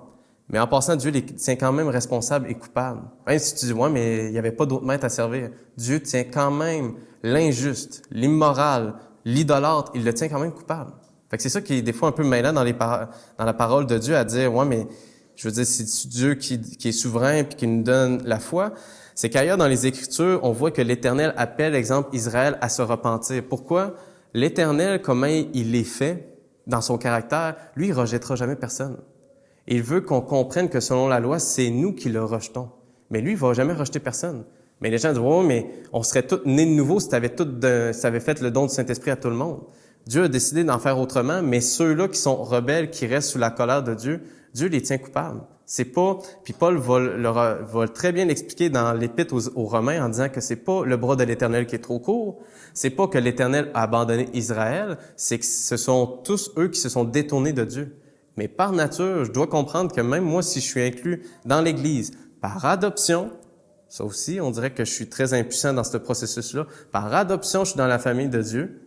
Mais en passant, Dieu les tient quand même responsables et coupables. Même si tu dis, ouais, mais il n'y avait pas d'autres maîtres à servir. Dieu tient quand même l'injuste, l'immoral, l'idolâtre, il le tient quand même coupable. Fait que c'est ça qui est des fois un peu mêlant dans la parole de Dieu à dire, ouais, mais je veux dire, c'est Dieu qui est souverain puis qui nous donne la foi. C'est qu'ailleurs dans les Écritures, on voit que l'Éternel appelle, exemple, Israël à se repentir. Pourquoi? L'Éternel, comment il est fait dans son caractère, lui, il rejettera jamais personne. Il veut qu'on comprenne que selon la loi, c'est nous qui le rejetons. Mais lui, il va jamais rejeter personne. Mais les gens disent, oh, mais on serait tous nés de nouveau si tu avais fait le don du Saint-Esprit à tout le monde. Dieu a décidé d'en faire autrement, mais ceux-là qui sont rebelles, qui restent sous la colère de Dieu, Dieu les tient coupables. C'est pas, puis Paul va très bien l'expliquer dans l'Épître aux Romains en disant que c'est pas le bras de l'Éternel qui est trop court, c'est pas que l'Éternel a abandonné Israël, c'est que ce sont tous eux qui se sont détournés de Dieu. Mais par nature, je dois comprendre que même moi, si je suis inclus dans l'Église, par adoption, ça aussi, on dirait que je suis très impuissant dans ce processus-là, par adoption, je suis dans la famille de Dieu,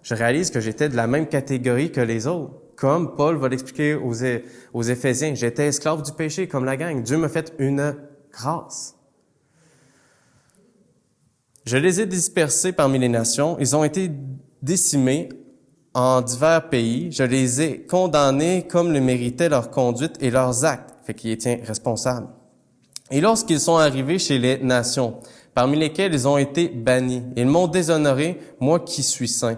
je réalise que j'étais de la même catégorie que les autres. Comme Paul va l'expliquer aux Éphésiens, j'étais esclave du péché comme la gang. Dieu m'a fait une grâce. Je les ai dispersés parmi les nations. Ils ont été décimés en divers pays. Je les ai condamnés comme le méritaient leur conduite et leurs actes. Fait qu'il les tient responsables. Et lorsqu'ils sont arrivés chez les nations, parmi lesquelles ils ont été bannis, ils m'ont déshonoré, moi qui suis saint.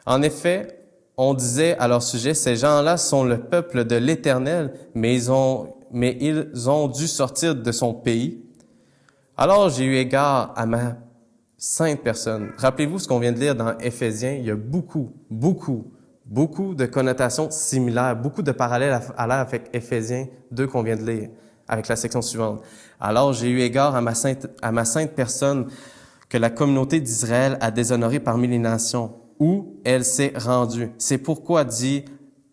En effet, on disait à leur sujet, ces gens-là sont le peuple de l'Éternel, mais ils ont dû sortir de son pays. Alors j'ai eu égard à ma sainte personne. Rappelez-vous ce qu'on vient de lire dans Éphésiens, il y a beaucoup de connotations similaires, beaucoup de parallèles à l'air avec Éphésiens 2 qu'on vient de lire, avec la section suivante. Alors j'ai eu égard à ma sainte personne que la communauté d'Israël a déshonorée parmi les nations, où elle s'est rendue. C'est pourquoi dit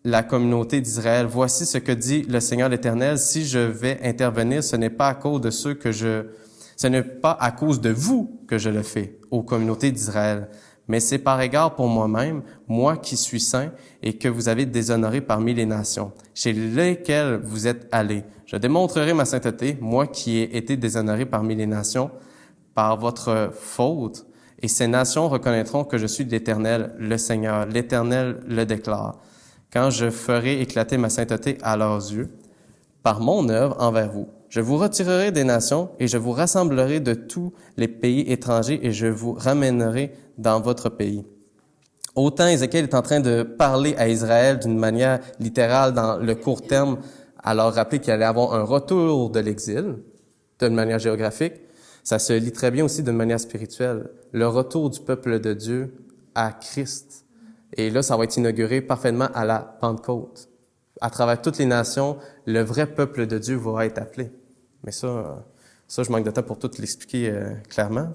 la communauté d'Israël, voici ce que dit le Seigneur l'Éternel, si je vais intervenir, ce n'est pas à cause de vous que je le fais, aux communautés d'Israël, mais c'est par égard pour moi-même, moi qui suis saint, et que vous avez déshonoré parmi les nations, chez lesquelles vous êtes allés. Je démontrerai ma sainteté, moi qui ai été déshonoré parmi les nations, par votre faute, et ces nations reconnaîtront que je suis l'Éternel, le Seigneur. L'Éternel le déclare. Quand je ferai éclater ma sainteté à leurs yeux, par mon œuvre envers vous, je vous retirerai des nations et je vous rassemblerai de tous les pays étrangers et je vous ramènerai dans votre pays. Autant Ézéchiel est en train de parler à Israël d'une manière littérale dans le court terme, à leur rappeler qu'il allait avoir un retour de l'exil, d'une manière géographique. Ça se lit très bien aussi d'une manière spirituelle. Le retour du peuple de Dieu à Christ. Et là, ça va être inauguré parfaitement à la Pentecôte. À travers toutes les nations, le vrai peuple de Dieu va être appelé. Mais ça, je manque de temps pour tout l'expliquer clairement.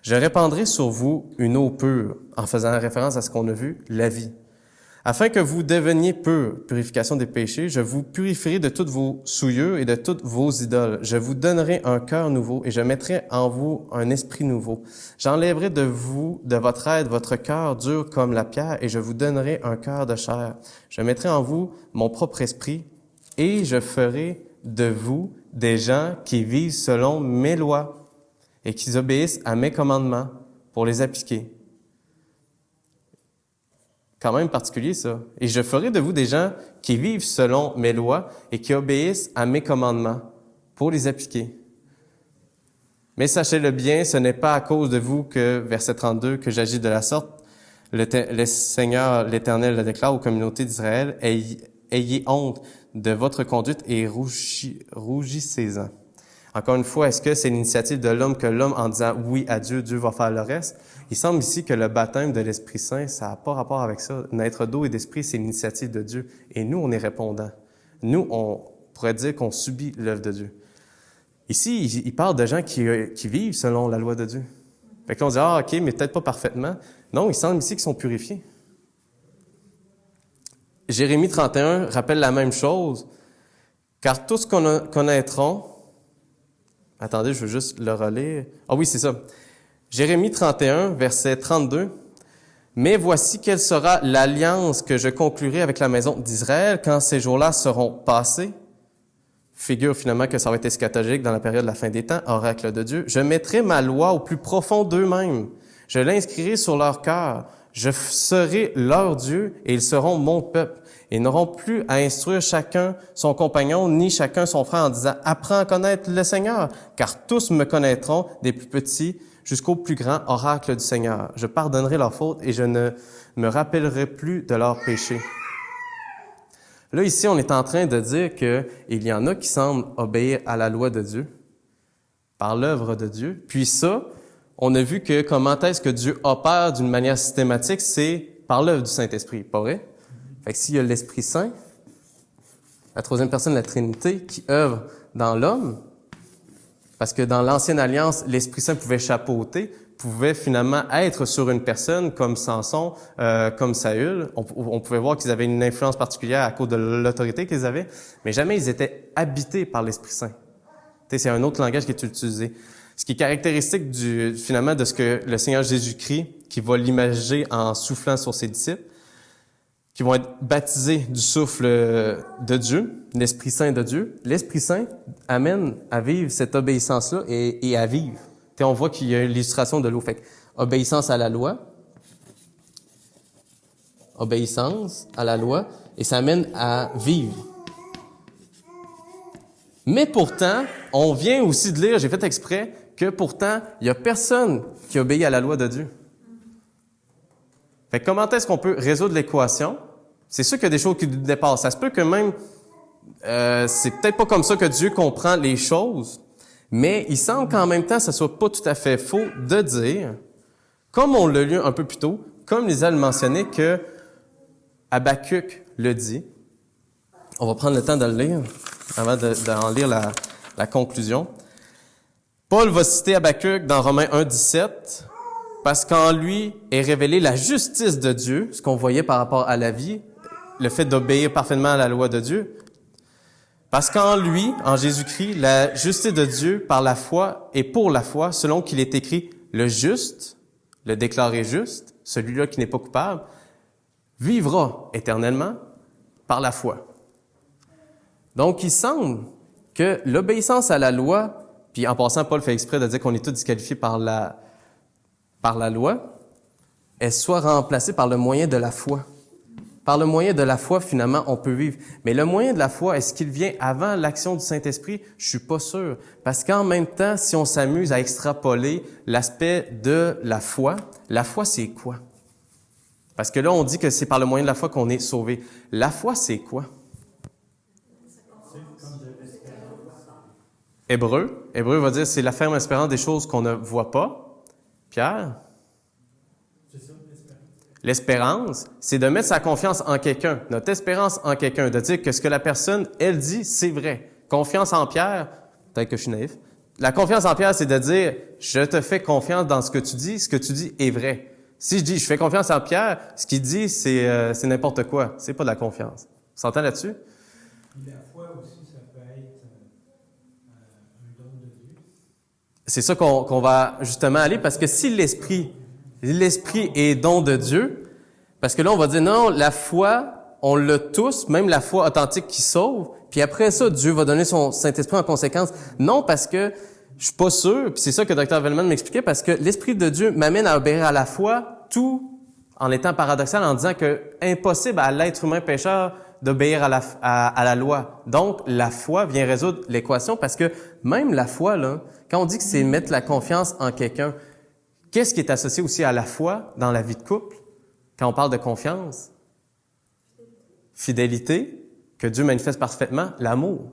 Je répandrai sur vous une eau pure, en faisant référence à ce qu'on a vu, la vie. Afin que vous deveniez purs, purification des péchés, je vous purifierai de toutes vos souillures et de toutes vos idoles. Je vous donnerai un cœur nouveau et je mettrai en vous un esprit nouveau. J'enlèverai de vous, de votre aide, votre cœur dur comme la pierre et je vous donnerai un cœur de chair. Je mettrai en vous mon propre esprit et je ferai de vous des gens qui vivent selon mes lois et qui obéissent à mes commandements pour les appliquer. Quand même particulier, ça. Et je ferai de vous des gens qui vivent selon mes lois et qui obéissent à mes commandements pour les appliquer. Mais sachez-le bien, ce n'est pas à cause de vous que, verset 32, que j'agis de la sorte. Le Seigneur, l'Éternel, le déclare aux communautés d'Israël, ayez honte de votre conduite et rougissez-en. Encore une fois, est-ce que c'est l'initiative de l'homme que l'homme, en disant oui à Dieu, Dieu va faire le reste? Il semble ici que le baptême de l'Esprit Saint, ça n'a pas rapport avec ça. Naître d'eau et d'esprit, c'est l'initiative de Dieu. Et nous, on est répondants. Nous, on pourrait dire qu'on subit l'œuvre de Dieu. Ici, il parle de gens qui vivent selon la loi de Dieu. Fait que là, on dit, OK, mais peut-être pas parfaitement. Non, il semble ici qu'ils sont purifiés. Jérémie 31 rappelle la même chose. Car tous connaîtront... Attendez, je veux juste le relire. Ah oui, c'est ça. Jérémie 31, verset 32. « Mais voici quelle sera l'alliance que je conclurai avec la maison d'Israël quand ces jours-là seront passés. » Figure finalement que ça va être eschatologique dans la période de la fin des temps, oracle de Dieu. « Je mettrai ma loi au plus profond d'eux-mêmes. Je l'inscrirai sur leur cœur. Je serai leur Dieu et ils seront mon peuple. Ils n'auront plus à instruire chacun son compagnon, ni chacun son frère en disant « Apprends à connaître le Seigneur, car tous me connaîtront, des plus petits jusqu'au plus grand oracle du Seigneur. Je pardonnerai leurs fautes et je ne me rappellerai plus de leurs péchés. » Là, ici, on est en train de dire qu'il y en a qui semblent obéir à la loi de Dieu, par l'œuvre de Dieu. Puis ça, on a vu que comment est-ce que Dieu opère d'une manière systématique, c'est par l'œuvre du Saint-Esprit, pas vrai? Fait que s'il y a l'Esprit Saint, la troisième personne de la Trinité, qui œuvre dans l'homme, parce que dans l'Ancienne Alliance, l'Esprit Saint pouvait chapeauter, pouvait finalement être sur une personne comme Samson, comme Saül. On pouvait voir qu'ils avaient une influence particulière à cause de l'autorité qu'ils avaient, mais jamais ils étaient habités par l'Esprit Saint. C'est un autre langage qui est utilisé. Ce qui est caractéristique finalement de ce que le Seigneur Jésus-Christ, qui va l'imager en soufflant sur ses disciples, qui vont être baptisés du souffle de Dieu, l'Esprit Saint de Dieu. L'Esprit Saint amène à vivre cette obéissance-là et à vivre. On voit qu'il y a l'illustration de l'eau. Fait obéissance à la loi, et ça amène à vivre. Mais pourtant, on vient aussi de lire, j'ai fait exprès, que pourtant, il n'y a personne qui obéit à la loi de Dieu. Fait comment est-ce qu'on peut résoudre l'équation? C'est sûr qu'il y a des choses qui nous dépassent. Ça se peut que même, c'est peut-être pas comme ça que Dieu comprend les choses, mais il semble qu'en même temps, ça soit pas tout à fait faux de dire, comme on l'a lu un peu plus tôt, comme Lisa le mentionnait, que Habakkuk le dit. On va prendre le temps de le lire avant d'en lire la conclusion. Paul va citer Habakkuk dans Romains 1,17, parce qu'en lui est révélée la justice de Dieu, ce qu'on voyait par rapport à la vie, le fait d'obéir parfaitement à la loi de Dieu. Parce qu'en lui, en Jésus-Christ, la justice de Dieu par la foi et pour la foi, selon qu'il est écrit, le juste, le déclaré juste, celui-là qui n'est pas coupable, vivra éternellement par la foi. Donc, il semble que l'obéissance à la loi, puis en passant, Paul fait exprès de dire qu'on est tous disqualifiés par la loi, elle soit remplacée par le moyen de la foi. Par le moyen de la foi, finalement, on peut vivre. Mais le moyen de la foi, est-ce qu'il vient avant l'action du Saint-Esprit? Je suis pas sûr. Parce qu'en même temps, si on s'amuse à extrapoler l'aspect de la foi, c'est quoi? Parce que là, on dit que c'est par le moyen de la foi qu'on est sauvé. La foi, c'est quoi? Hébreu va dire c'est la ferme espérance des choses qu'on ne voit pas. Pierre? L'espérance, c'est de mettre sa confiance en quelqu'un, notre espérance en quelqu'un, de dire que ce que la personne, elle dit, c'est vrai. Confiance en Pierre, peut-être que je suis naïf. La confiance en Pierre, c'est de dire, je te fais confiance dans ce que tu dis est vrai. Si je dis, je fais confiance en Pierre, ce qu'il dit, c'est n'importe quoi. C'est pas de la confiance. On s'entend là-dessus? La foi aussi, ça peut être un don de Dieu. C'est ça qu'on va justement aller, parce que si l'Esprit est don de Dieu, parce que là, on va dire, non, la foi, on l'a tous, même la foi authentique qui sauve, puis après ça, Dieu va donner son Saint-Esprit en conséquence. Non, parce que je suis pas sûr, puis c'est ça que Dr. Velleman m'expliquait, parce que l'Esprit de Dieu m'amène à obéir à la foi, tout en étant paradoxal, en disant que impossible à l'être humain pécheur d'obéir à la loi. Donc, la foi vient résoudre l'équation, parce que même la foi, là, quand on dit que c'est mettre la confiance en quelqu'un, qu'est-ce qui est associé aussi à la foi dans la vie de couple? Quand on parle de confiance, fidélité, que Dieu manifeste parfaitement, l'amour.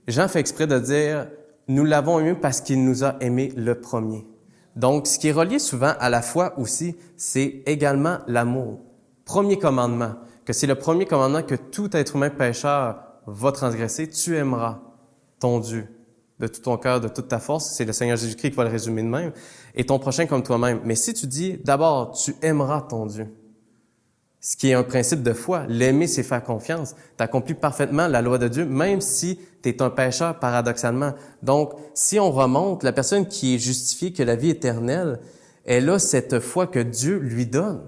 Jean fait exprès de dire, nous l'avons aimé parce qu'il nous a aimés le premier. Donc, ce qui est relié souvent à la foi aussi, c'est également l'amour. Premier commandement, que c'est le premier commandement que tout être humain pécheur va transgresser, tu aimeras ton Dieu de tout ton cœur, de toute ta force, c'est le Seigneur Jésus-Christ qui va le résumer de même, et ton prochain comme toi-même. Mais si tu dis, d'abord, tu aimeras ton Dieu, ce qui est un principe de foi, l'aimer, c'est faire confiance. Tu accomplis parfaitement la loi de Dieu, même si tu es un pécheur paradoxalement. Donc, si on remonte, la personne qui est justifiée que la vie éternelle, elle a cette foi que Dieu lui donne,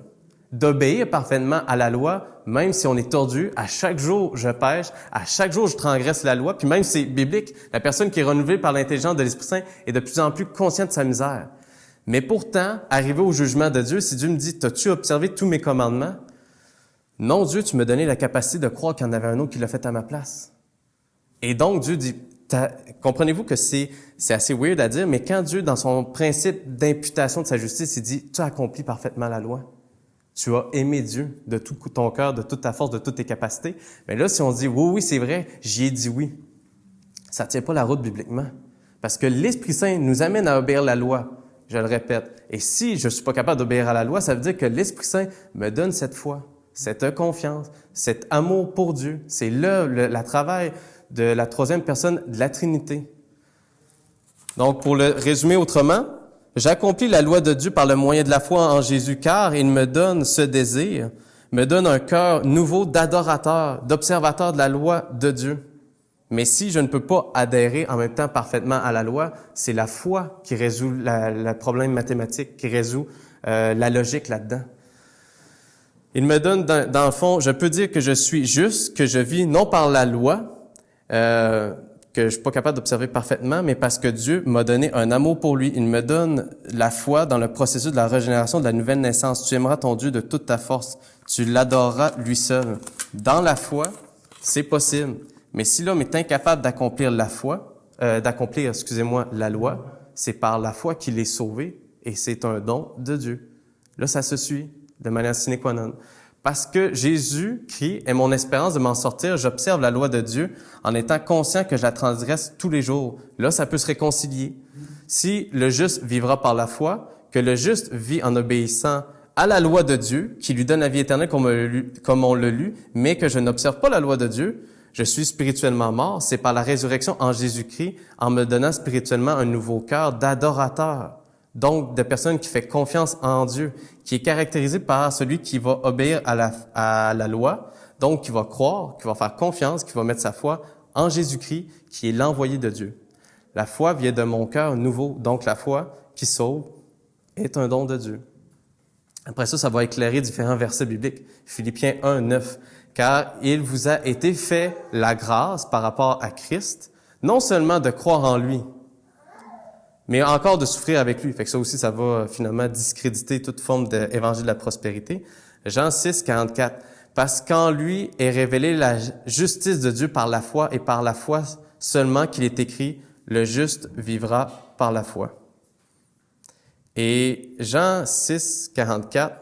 d'obéir parfaitement à la loi, même si on est tordu, à chaque jour je pêche, à chaque jour je transgresse la loi, puis même c'est biblique, la personne qui est renouvelée par l'intelligence de l'Esprit Saint est de plus en plus consciente de sa misère. Mais pourtant, arrivé au jugement de Dieu, si Dieu me dit, t'as-tu observé tous mes commandements? Non, Dieu, tu m'as donné la capacité de croire qu'il y en avait un autre qui l'a fait à ma place. Et donc, Dieu dit, comprenez-vous que c'est assez weird à dire, mais quand Dieu, dans son principe d'imputation de sa justice, il dit, tu as accompli parfaitement la loi. Tu as aimé Dieu de tout ton cœur, de toute ta force, de toutes tes capacités. Mais là, si on dit, oui, c'est vrai, j'y ai dit oui, ça ne tient pas la route bibliquement. Parce que l'Esprit Saint nous amène à obéir la loi, je le répète. Et si je ne suis pas capable d'obéir à la loi, ça veut dire que l'Esprit Saint me donne cette foi, cette confiance, cet amour pour Dieu. C'est la travail de la troisième personne de la Trinité. Donc, pour le résumer autrement, j'accomplis la loi de Dieu par le moyen de la foi en Jésus, car il me donne ce désir, me donne un cœur nouveau d'adorateur, d'observateur de la loi de Dieu. Mais si je ne peux pas adhérer en même temps parfaitement à la loi, c'est la foi qui résout le problème mathématique, qui résout la logique là-dedans. Il me donne, dans le fond, je peux dire que je suis juste, que je vis non par la loi, que je suis pas capable d'observer parfaitement, mais parce que Dieu m'a donné un amour pour lui. Il me donne la foi dans le processus de la régénération, de la nouvelle naissance. Tu aimeras ton Dieu de toute ta force. Tu l'adoreras lui seul. Dans la foi, c'est possible. Mais si l'homme est incapable d'accomplir la loi, c'est par la foi qu'il est sauvé et c'est un don de Dieu. Là, ça se suit de manière sine qua non. Parce que Jésus-Christ est mon espérance de m'en sortir, j'observe la loi de Dieu en étant conscient que je la transgresse tous les jours. Là, ça peut se réconcilier. Si le juste vivra par la foi, que le juste vit en obéissant à la loi de Dieu, qui lui donne la vie éternelle comme on l'a lu, mais que je n'observe pas la loi de Dieu, je suis spirituellement mort. C'est par la résurrection en Jésus-Christ, en me donnant spirituellement un nouveau cœur d'adorateur. Donc, de personne qui fait confiance en Dieu, qui est caractérisé par celui qui va obéir à la loi, donc qui va croire, qui va faire confiance, qui va mettre sa foi en Jésus-Christ, qui est l'envoyé de Dieu. La foi vient de mon cœur nouveau, donc la foi qui sauve est un don de Dieu. Après ça va éclairer différents versets bibliques. Philippiens 1, 9. Car il vous a été fait la grâce par rapport à Christ, non seulement de croire en lui, mais encore de souffrir avec lui. Fait que ça aussi, ça va finalement discréditer toute forme d'évangile de la prospérité. Jean 6, 44. Parce qu'en lui est révélée la justice de Dieu par la foi et par la foi seulement qu'il est écrit, le juste vivra par la foi. Et Jean 6, 44,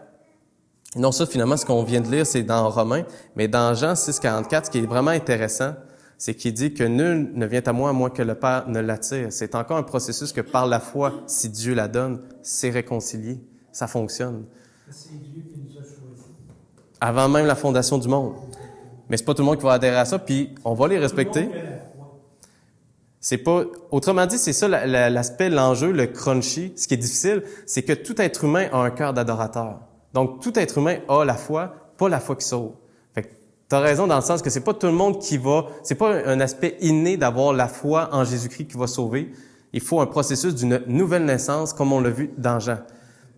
non ça finalement ce qu'on vient de lire c'est dans Romains, mais dans Jean 6, 44, ce qui est vraiment intéressant, c'est qu'il dit que nul ne vient à moins que le Père ne l'attire. C'est encore un processus que par la foi, si Dieu la donne, c'est réconcilié. Ça fonctionne. C'est Dieu qui nous a choisis. Avant même la fondation du monde. Mais c'est pas tout le monde qui va adhérer à ça, puis on va les respecter. C'est pas, autrement dit, c'est ça l'aspect, l'enjeu, le crunchy. Ce qui est difficile, c'est que tout être humain a un cœur d'adorateur. Donc, tout être humain a la foi, pas la foi qui sauve. T'as raison dans le sens que c'est pas tout le monde c'est pas un aspect inné d'avoir la foi en Jésus-Christ qui va sauver. Il faut un processus d'une nouvelle naissance, comme on l'a vu dans Jean.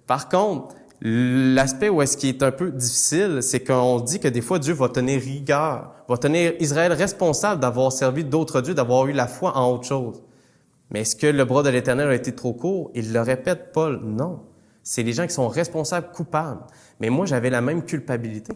Par contre, l'aspect où est-ce qui est un peu difficile, c'est qu'on dit que des fois Dieu va tenir rigueur, va tenir Israël responsable d'avoir servi d'autres dieux, d'avoir eu la foi en autre chose. Mais est-ce que le bras de l'Éternel a été trop court? Il le répète, Paul, non. C'est les gens qui sont responsables, coupables. Mais moi, j'avais la même culpabilité.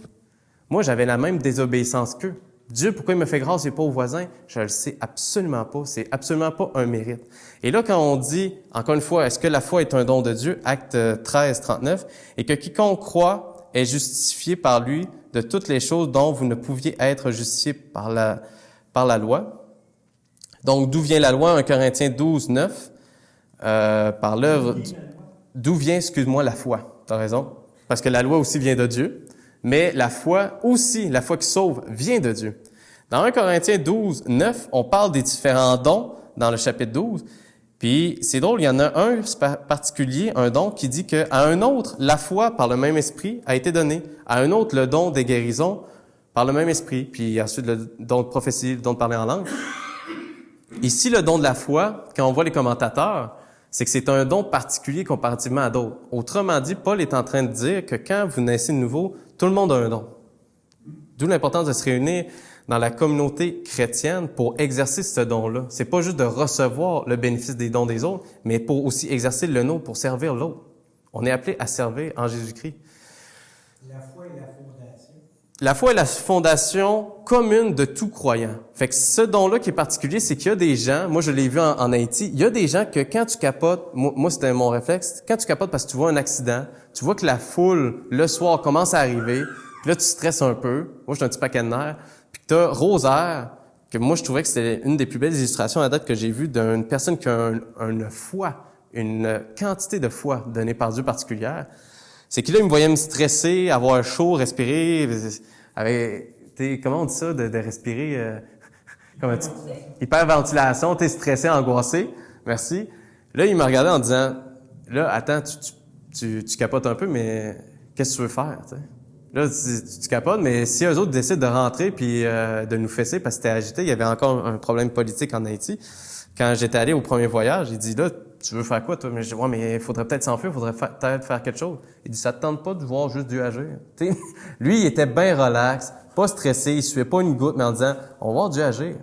Moi, j'avais la même désobéissance qu'eux. Dieu, pourquoi il me fait grâce et pas aux voisins? Je le sais absolument pas. C'est absolument pas un mérite. Et là, quand on dit, encore une fois, est-ce que la foi est un don de Dieu? Acte 13, 39. Et que quiconque croit est justifié par lui de toutes les choses dont vous ne pouviez être justifié par la loi. Donc, d'où vient la loi? 1 Corinthiens 12, 9. Par l'œuvre... D'où vient, excuse-moi, la foi? T'as raison. Parce que la loi aussi vient de Dieu. Mais la foi aussi, la foi qui sauve, vient de Dieu. Dans 1 Corinthiens 12, 9, on parle des différents dons dans le chapitre 12. Puis c'est drôle, il y en a un particulier, un don qui dit qu'à un autre, la foi par le même esprit a été donnée. À un autre, le don des guérisons par le même esprit. Puis ensuite, le don de prophétie, le don de parler en langue. Ici, le don de la foi, quand on voit les commentateurs, c'est que c'est un don particulier comparativement à d'autres. Autrement dit, Paul est en train de dire que quand vous naissez de nouveau, tout le monde a un don. D'où l'importance de se réunir dans la communauté chrétienne pour exercer ce don-là. C'est pas juste de recevoir le bénéfice des dons des autres, mais pour aussi exercer le nôtre, pour servir l'autre. On est appelé à servir en Jésus-Christ. La foi est la fondation. La foi est la fondation commune de tout croyant. Fait que ce don-là qui est particulier, c'est qu'il y a des gens, moi je l'ai vu en Haïti, il y a des gens que quand tu capotes, moi c'était mon réflexe, quand tu capotes parce que tu vois un accident, tu vois que la foule, le soir, commence à arriver, puis là tu stresses un peu, moi j'ai un petit paquet de nerfs, puis que t'as Rosaire, que moi je trouvais que c'était une des plus belles illustrations à date que j'ai vues d'une personne qui a une foi, une quantité de foi donnée par Dieu particulière. C'est que là, il me voyait me stresser, avoir chaud, respirer, comment on dit ça, de respirer, hyperventilation, t'es stressé, angoissé. Merci. Là, il me regardait en disant, là, attends, tu capotes un peu, mais qu'est-ce que tu veux faire, tu sais? Là, tu capotes, mais si eux autres décident de rentrer puis de nous fesser parce que c'était agité, il y avait encore un problème politique en Haïti. Quand j'étais allé au premier voyage, il dit, là, tu veux faire quoi, toi? Mais je dis, ouais, mais il faudrait peut-être s'enfuir, il faudrait peut-être faire quelque chose. Il dit, ça te tente pas de voir juste Dieu agir? T'sais, lui, il était bien relax, pas stressé, il suait pas une goutte, mais en disant, on va voir Dieu agir.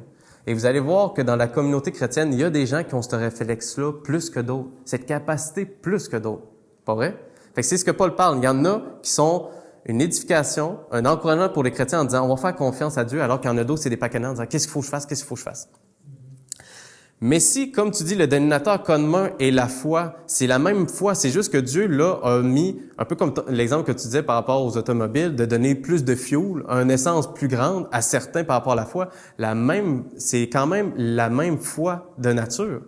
Et vous allez voir que dans la communauté chrétienne, il y a des gens qui ont ce réflexe-là plus que d'autres, cette capacité plus que d'autres. Pas vrai? Fait que c'est ce que Paul parle. Il y en a qui sont une édification, un encouragement pour les chrétiens en disant, on va faire confiance à Dieu, alors qu'il y en a d'autres, c'est des pacanants en disant, qu'est-ce qu'il faut que je fasse, qu'est-ce qu'il faut que je fasse? Mais si, comme tu dis, le dénominateur commun est la foi, c'est la même foi, c'est juste que Dieu, là, a mis, un peu comme l'exemple que tu disais par rapport aux automobiles, de donner plus de fuel, une essence plus grande à certains par rapport à la foi, c'est quand même la même foi de nature,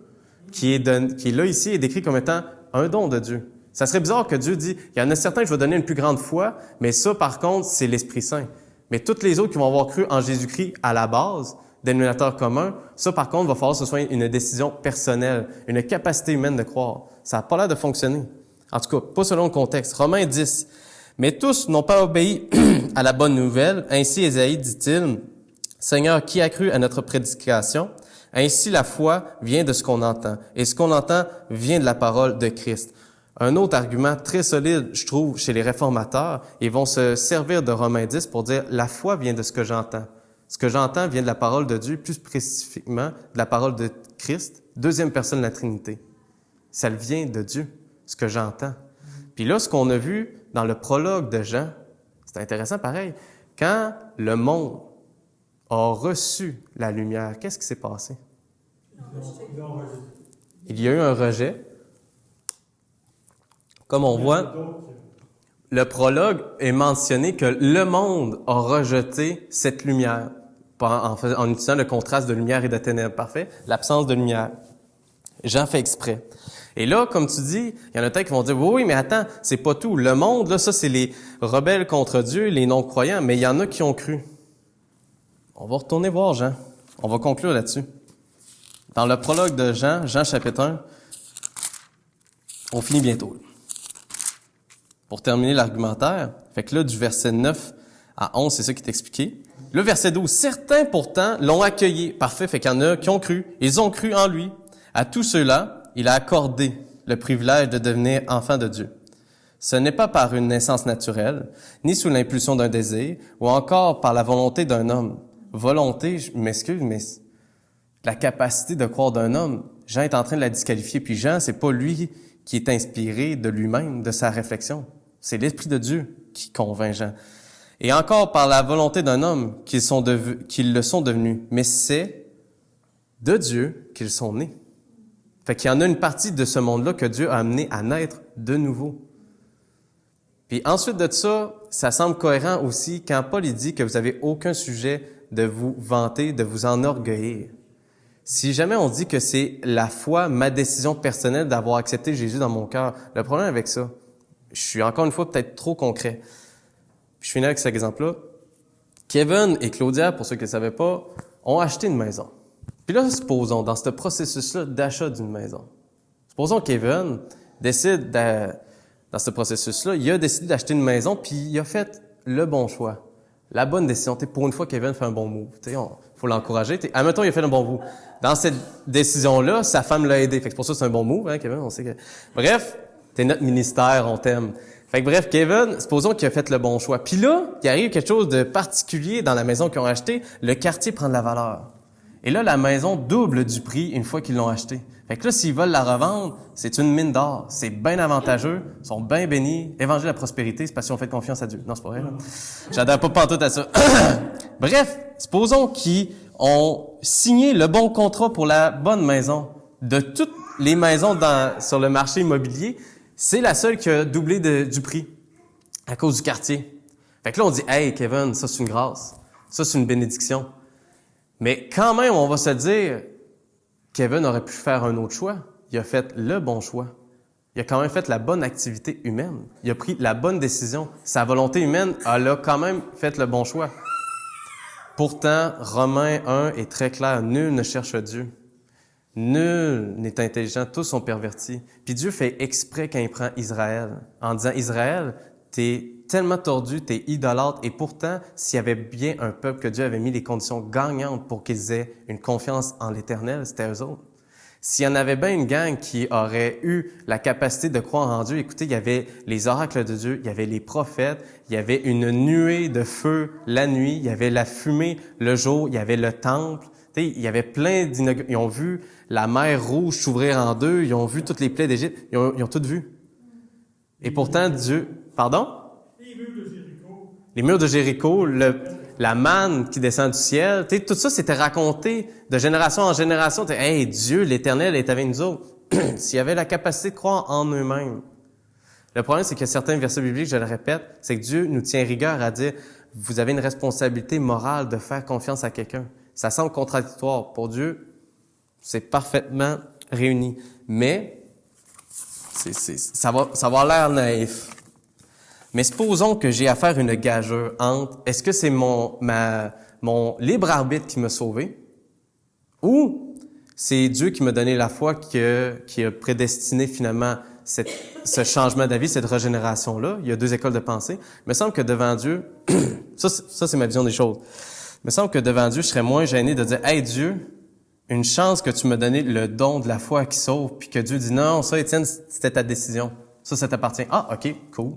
qui est là ici, est décrit comme étant un don de Dieu. Ça serait bizarre que Dieu dit, il y en a certains que je vais donner une plus grande foi, mais ça, par contre, c'est l'Esprit Saint. Mais toutes les autres qui vont avoir cru en Jésus-Christ à la base, dénominateur commun, ça, par contre, va falloir que ce soit une décision personnelle, une capacité humaine de croire. Ça n'a pas l'air de fonctionner. En tout cas, pas selon le contexte. Romains 10. Mais tous n'ont pas obéi à la bonne nouvelle. Ainsi, Ésaïe dit-il, Seigneur, qui a cru à notre prédication? Ainsi, la foi vient de ce qu'on entend. Et ce qu'on entend vient de la parole de Christ. Un autre argument très solide, je trouve, chez les réformateurs, ils vont se servir de Romains 10 pour dire, la foi vient de ce que j'entends. Ce que j'entends vient de la parole de Dieu, plus spécifiquement de la parole de Christ, deuxième personne de la Trinité. Ça vient de Dieu, ce que j'entends. Puis là, ce qu'on a vu dans le prologue de Jean, c'est intéressant pareil. Quand le monde a reçu la lumière, qu'est-ce qui s'est passé? Il y a eu un rejet. Comme on voit, le prologue est mentionné que le monde a rejeté cette lumière. En utilisant le contraste de lumière et de ténèbres. Parfait. L'absence de lumière. Jean fait exprès. Et là, comme tu dis, il y en a peut-être qui vont dire, oui, mais attends, c'est pas tout. Le monde, là, ça, c'est les rebelles contre Dieu, les non-croyants, mais il y en a qui ont cru. On va retourner voir Jean. On va conclure là-dessus. Dans le prologue de Jean, Jean chapitre 1, on finit bientôt. Pour terminer l'argumentaire, fait que là, du verset 9 à 11, c'est ça qui est expliqué. Le verset 12, certains pourtant l'ont accueilli. Parfait, fait qu'il y en a qui ont cru. Ils ont cru en lui. À tous ceux-là, il a accordé le privilège de devenir enfants de Dieu. Ce n'est pas par une naissance naturelle, ni sous l'impulsion d'un désir, ou encore par la volonté d'un homme. Volonté, je m'excuse, mais la capacité de croire d'un homme, Jean est en train de la disqualifier. Puis Jean, c'est pas lui qui est inspiré de lui-même, de sa réflexion. C'est l'Esprit de Dieu qui convainc Jean. Et encore par la volonté d'un homme qu'ils le sont devenus. Mais c'est de Dieu qu'ils sont nés. Fait qu'il y en a une partie de ce monde-là que Dieu a amené à naître de nouveau. Puis ensuite de ça, ça semble cohérent aussi quand Paul il dit que vous avez aucun sujet de vous vanter, de vous enorgueillir. Si jamais on dit que c'est la foi, ma décision personnelle d'avoir accepté Jésus dans mon cœur, le problème avec ça, je suis encore une fois peut-être trop concret. Puis je finis avec cet exemple-là. Kevin et Claudia, pour ceux qui ne le savaient pas, ont acheté une maison. Puis là, supposons, dans ce processus-là d'achat d'une maison, supposons que Kevin décide, dans ce processus-là, il a décidé d'acheter une maison, puis il a fait le bon choix, la bonne décision. Pour une fois, Kevin fait un bon move. Il faut l'encourager. Admettons, il a fait un bon move. Dans cette décision-là, sa femme l'a aidé. Fait que c'est pour ça que c'est un bon move, hein, Kevin. On sait que... Bref, t'es notre ministère, on t'aime. Fait que bref, Kevin, supposons qu'il a fait le bon choix. Puis là, il arrive quelque chose de particulier dans la maison qu'ils ont achetée. Le quartier prend de la valeur. Et là, la maison double du prix une fois qu'ils l'ont achetée. Fait que là, s'ils veulent la revendre, c'est une mine d'or. C'est bien avantageux. Ils sont bien bénis. Évangile de la prospérité, c'est parce qu'ils ont fait confiance à Dieu. Non, c'est pas vrai, là. J'adhère pas pantoute à ça. Bref, supposons qu'ils ont signé le bon contrat pour la bonne maison. De toutes les maisons sur le marché immobilier, c'est la seule qui a doublé du prix à cause du quartier. Fait que là, on dit « Hey, Kevin, ça, c'est une grâce. Ça, c'est une bénédiction. » Mais quand même, on va se dire, Kevin aurait pu faire un autre choix. Il a fait le bon choix. Il a quand même fait la bonne activité humaine. Il a pris la bonne décision. Sa volonté humaine, elle a quand même fait le bon choix. Pourtant, Romains 1 est très clair. Nul ne cherche Dieu. Nul n'est intelligent. Tous sont pervertis. Puis Dieu fait exprès quand il prend Israël, en disant, Israël, t'es tellement tordu, t'es idolâtre. Et pourtant, s'il y avait bien un peuple que Dieu avait mis les conditions gagnantes pour qu'ils aient une confiance en l'Éternel, c'était eux autres. S'il y en avait bien une gang qui aurait eu la capacité de croire en Dieu, écoutez, il y avait les oracles de Dieu, il y avait les prophètes, il y avait une nuée de feu la nuit, il y avait la fumée le jour, il y avait le temple. Tu sais, il y avait plein d'inaugurations. Ils ont vu la mer Rouge s'ouvrir en deux, ils ont vu toutes les plaies d'Égypte, ils ont tout vu. Et pourtant, Dieu... Pardon? Les murs de Jéricho. Les murs de Jéricho, la manne qui descend du ciel, tu sais, tout ça c'était raconté de génération en génération. Hey, Dieu, l'Éternel est avec nous autres. S'il y avait la capacité de croire en eux-mêmes. Le problème, c'est que certains versets bibliques, je le répète, c'est que Dieu nous tient rigueur à dire, vous avez une responsabilité morale de faire confiance à quelqu'un. Ça semble contradictoire. Pour Dieu, c'est parfaitement réuni. Mais, ça va avoir l'air naïf. Mais supposons que j'ai à faire une gageure entre est-ce que c'est mon libre arbitre qui m'a sauvé ou c'est Dieu qui m'a donné la foi qui a prédestiné finalement ce changement d'avis, cette régénération-là. Il y a deux écoles de pensée. Il me semble que devant Dieu, ça c'est ma vision des choses. Il me semble que devant Dieu, je serais moins gêné de dire « Hey Dieu, une chance que tu m'as donné le don de la foi qui sauve, puis que Dieu dit « Non, ça Étienne, c'était ta décision. Ça t'appartient. » Ah, OK, cool.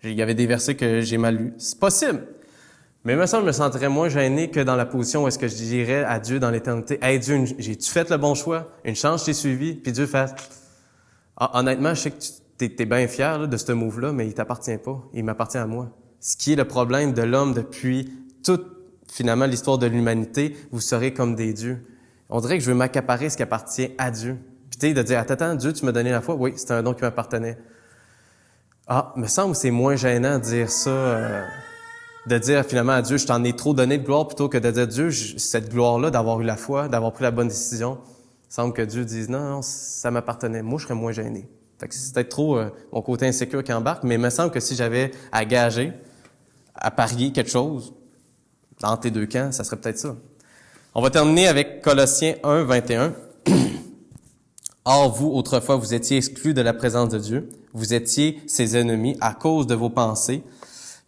Il y avait des versets que j'ai mal lus. C'est possible. Mais il me semble que je me sentirais moins gêné que dans la position où est-ce que je dirais à Dieu dans l'éternité, « Hey Dieu, j'ai-tu fait le bon choix? Une chance, je t'ai suivi. » Puis Dieu fait, « Ah, honnêtement, je sais que t'es bien fier là, de ce move-là, mais il t'appartient pas. Il m'appartient à moi. » Ce qui est le problème de l'homme depuis toute, finalement, l'histoire de l'humanité, vous serez comme des dieux. On dirait que je veux m'accaparer ce qui appartient à Dieu. Puis tu sais, de dire, attends, Dieu, tu m'as donné la foi? Oui, c'était un don qui m'appartenait. Ah, me semble que c'est moins gênant de dire ça, de dire finalement à Dieu, je t'en ai trop donné de gloire, plutôt que de dire, Dieu, cette gloire-là, d'avoir eu la foi, d'avoir pris la bonne décision, il semble que Dieu dise, non, ça m'appartenait. Moi, je serais moins gêné. Fait que c'est peut-être trop mon côté insécure qui embarque, mais il me semble que si j'avais à gager, à parier quelque chose, dans tes deux camps, ça serait peut-être ça. On va terminer avec Colossiens 1, 21. Or, vous, autrefois, vous étiez exclus de la présence de Dieu. Vous étiez ses ennemis à cause de vos pensées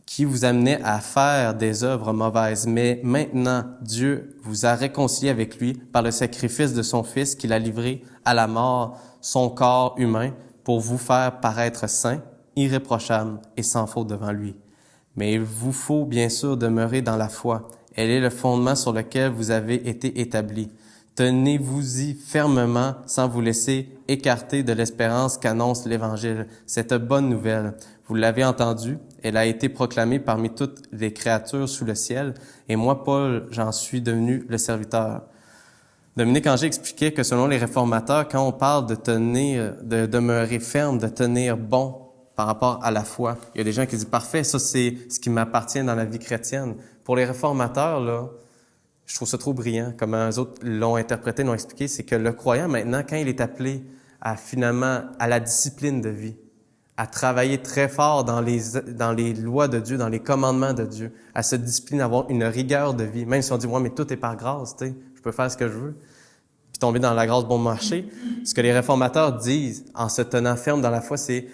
qui vous amenaient à faire des œuvres mauvaises. Mais maintenant, Dieu vous a réconciliés avec lui par le sacrifice de son Fils qu'il a livré à la mort, son corps humain, pour vous faire paraître saints, irréprochables et sans faute devant lui. Mais il vous faut bien sûr demeurer dans la foi. Elle est le fondement sur lequel vous avez été établis. Tenez-vous-y fermement sans vous laisser écarter de l'espérance qu'annonce l'Évangile. Cette bonne nouvelle, vous l'avez entendue, elle a été proclamée parmi toutes les créatures sous le ciel, et moi, Paul, j'en suis devenu le serviteur. Dominique Angers expliquait que selon les réformateurs, quand on parle de tenir, de demeurer ferme, de tenir bon par rapport à la foi, il y a des gens qui disent « Parfait, ça c'est ce qui m'appartient dans la vie chrétienne ». Pour les réformateurs, là, je trouve ça trop brillant. Comment eux autres l'ont interprété, l'ont expliqué, c'est que le croyant, maintenant, quand il est appelé à finalement à la discipline de vie, à travailler très fort dans les lois de Dieu, dans les commandements de Dieu, à se discipliner, à avoir une rigueur de vie, même si on dit « Ouais, mais tout est par grâce, tu sais, je peux faire ce que je veux », puis tomber dans la grâce bon marché. Ce que les réformateurs disent en se tenant ferme dans la foi, c'est,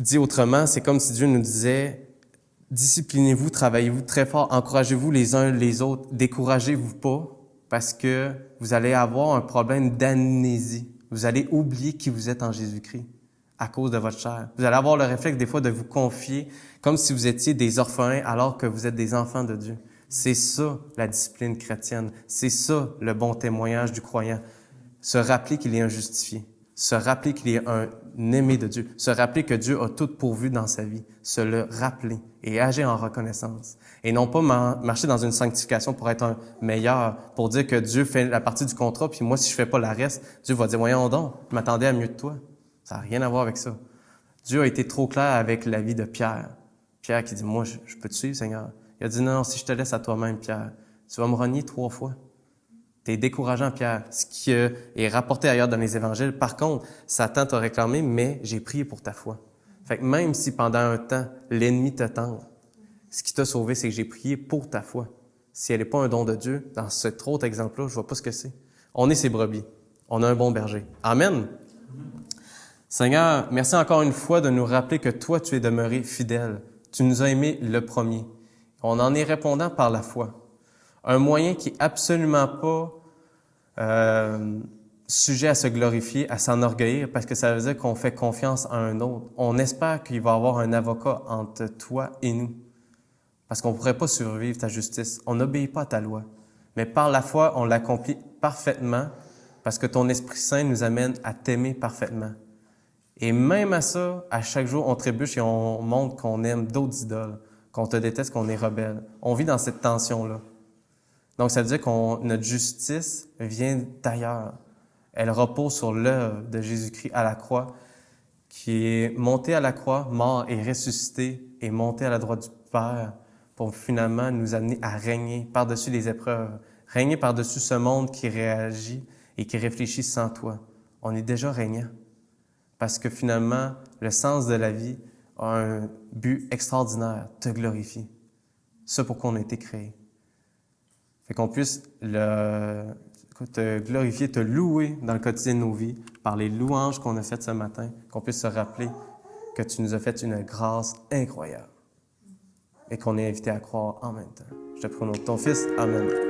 dit autrement, c'est comme si Dieu nous disait « Disciplinez-vous, travaillez-vous très fort, encouragez-vous les uns les autres, découragez-vous pas, parce que vous allez avoir un problème d'amnésie. Vous allez oublier qui vous êtes en Jésus-Christ à cause de votre chair. Vous allez avoir le réflexe des fois de vous confier comme si vous étiez des orphelins alors que vous êtes des enfants de Dieu. C'est ça la discipline chrétienne. C'est ça le bon témoignage du croyant. Se rappeler qu'il est un justifié. Se rappeler qu'il est un aimé de Dieu. Se rappeler que Dieu a tout pourvu dans sa vie. Se le rappeler et agir en reconnaissance. Et non pas marcher dans une sanctification pour être un meilleur, pour dire que Dieu fait la partie du contrat, puis moi, si je fais pas la reste, Dieu va dire, voyons donc, je m'attendais à mieux de toi. Ça n'a rien à voir avec ça. Dieu a été trop clair avec la vie de Pierre. Pierre qui dit, moi, je peux te suivre, Seigneur. Il a dit, non, si je te laisse à toi-même, Pierre, tu vas me renier 3 fois. T'es décourageant, Pierre. Ce qui est rapporté ailleurs dans les évangiles. Par contre, Satan t'a réclamé, mais j'ai prié pour ta foi. Fait que même si pendant un temps, l'ennemi te tente, ce qui t'a sauvé, c'est que j'ai prié pour ta foi. Si elle n'est pas un don de Dieu, dans cet autre exemple-là, je vois pas ce que c'est. On est ses brebis. On a un bon berger. Amen. Seigneur, merci encore une fois de nous rappeler que toi, tu es demeuré fidèle. Tu nous as aimés le premier. On en est répondant par la foi. Un moyen qui n'est absolument pas sujet à se glorifier, à s'enorgueillir, parce que ça veut dire qu'on fait confiance à un autre. On espère qu'il va y avoir un avocat entre toi et nous, parce qu'on ne pourrait pas survivre ta justice. On n'obéit pas à ta loi. Mais par la foi, on l'accomplit parfaitement, parce que ton Esprit Saint nous amène à t'aimer parfaitement. Et même à ça, à chaque jour, on trébuche et on montre qu'on aime d'autres idoles, qu'on te déteste, qu'on est rebelle. On vit dans cette tension-là. Donc, ça veut dire que notre justice vient d'ailleurs. Elle repose sur l'œuvre de Jésus-Christ à la croix, qui est monté à la croix, mort et ressuscité, et monté à la droite du Père pour finalement nous amener à régner par-dessus les épreuves, régner par-dessus ce monde qui réagit et qui réfléchit sans toi. On est déjà régnant. Parce que finalement, le sens de la vie a un but extraordinaire, te glorifier. C'est pourquoi on a été créé. Fait qu'on puisse te glorifier, te louer dans le quotidien de nos vies par les louanges qu'on a faites ce matin, qu'on puisse se rappeler que tu nous as fait une grâce incroyable et qu'on est invité à croire en même temps. Je te prie au nom de ton Fils. Amen.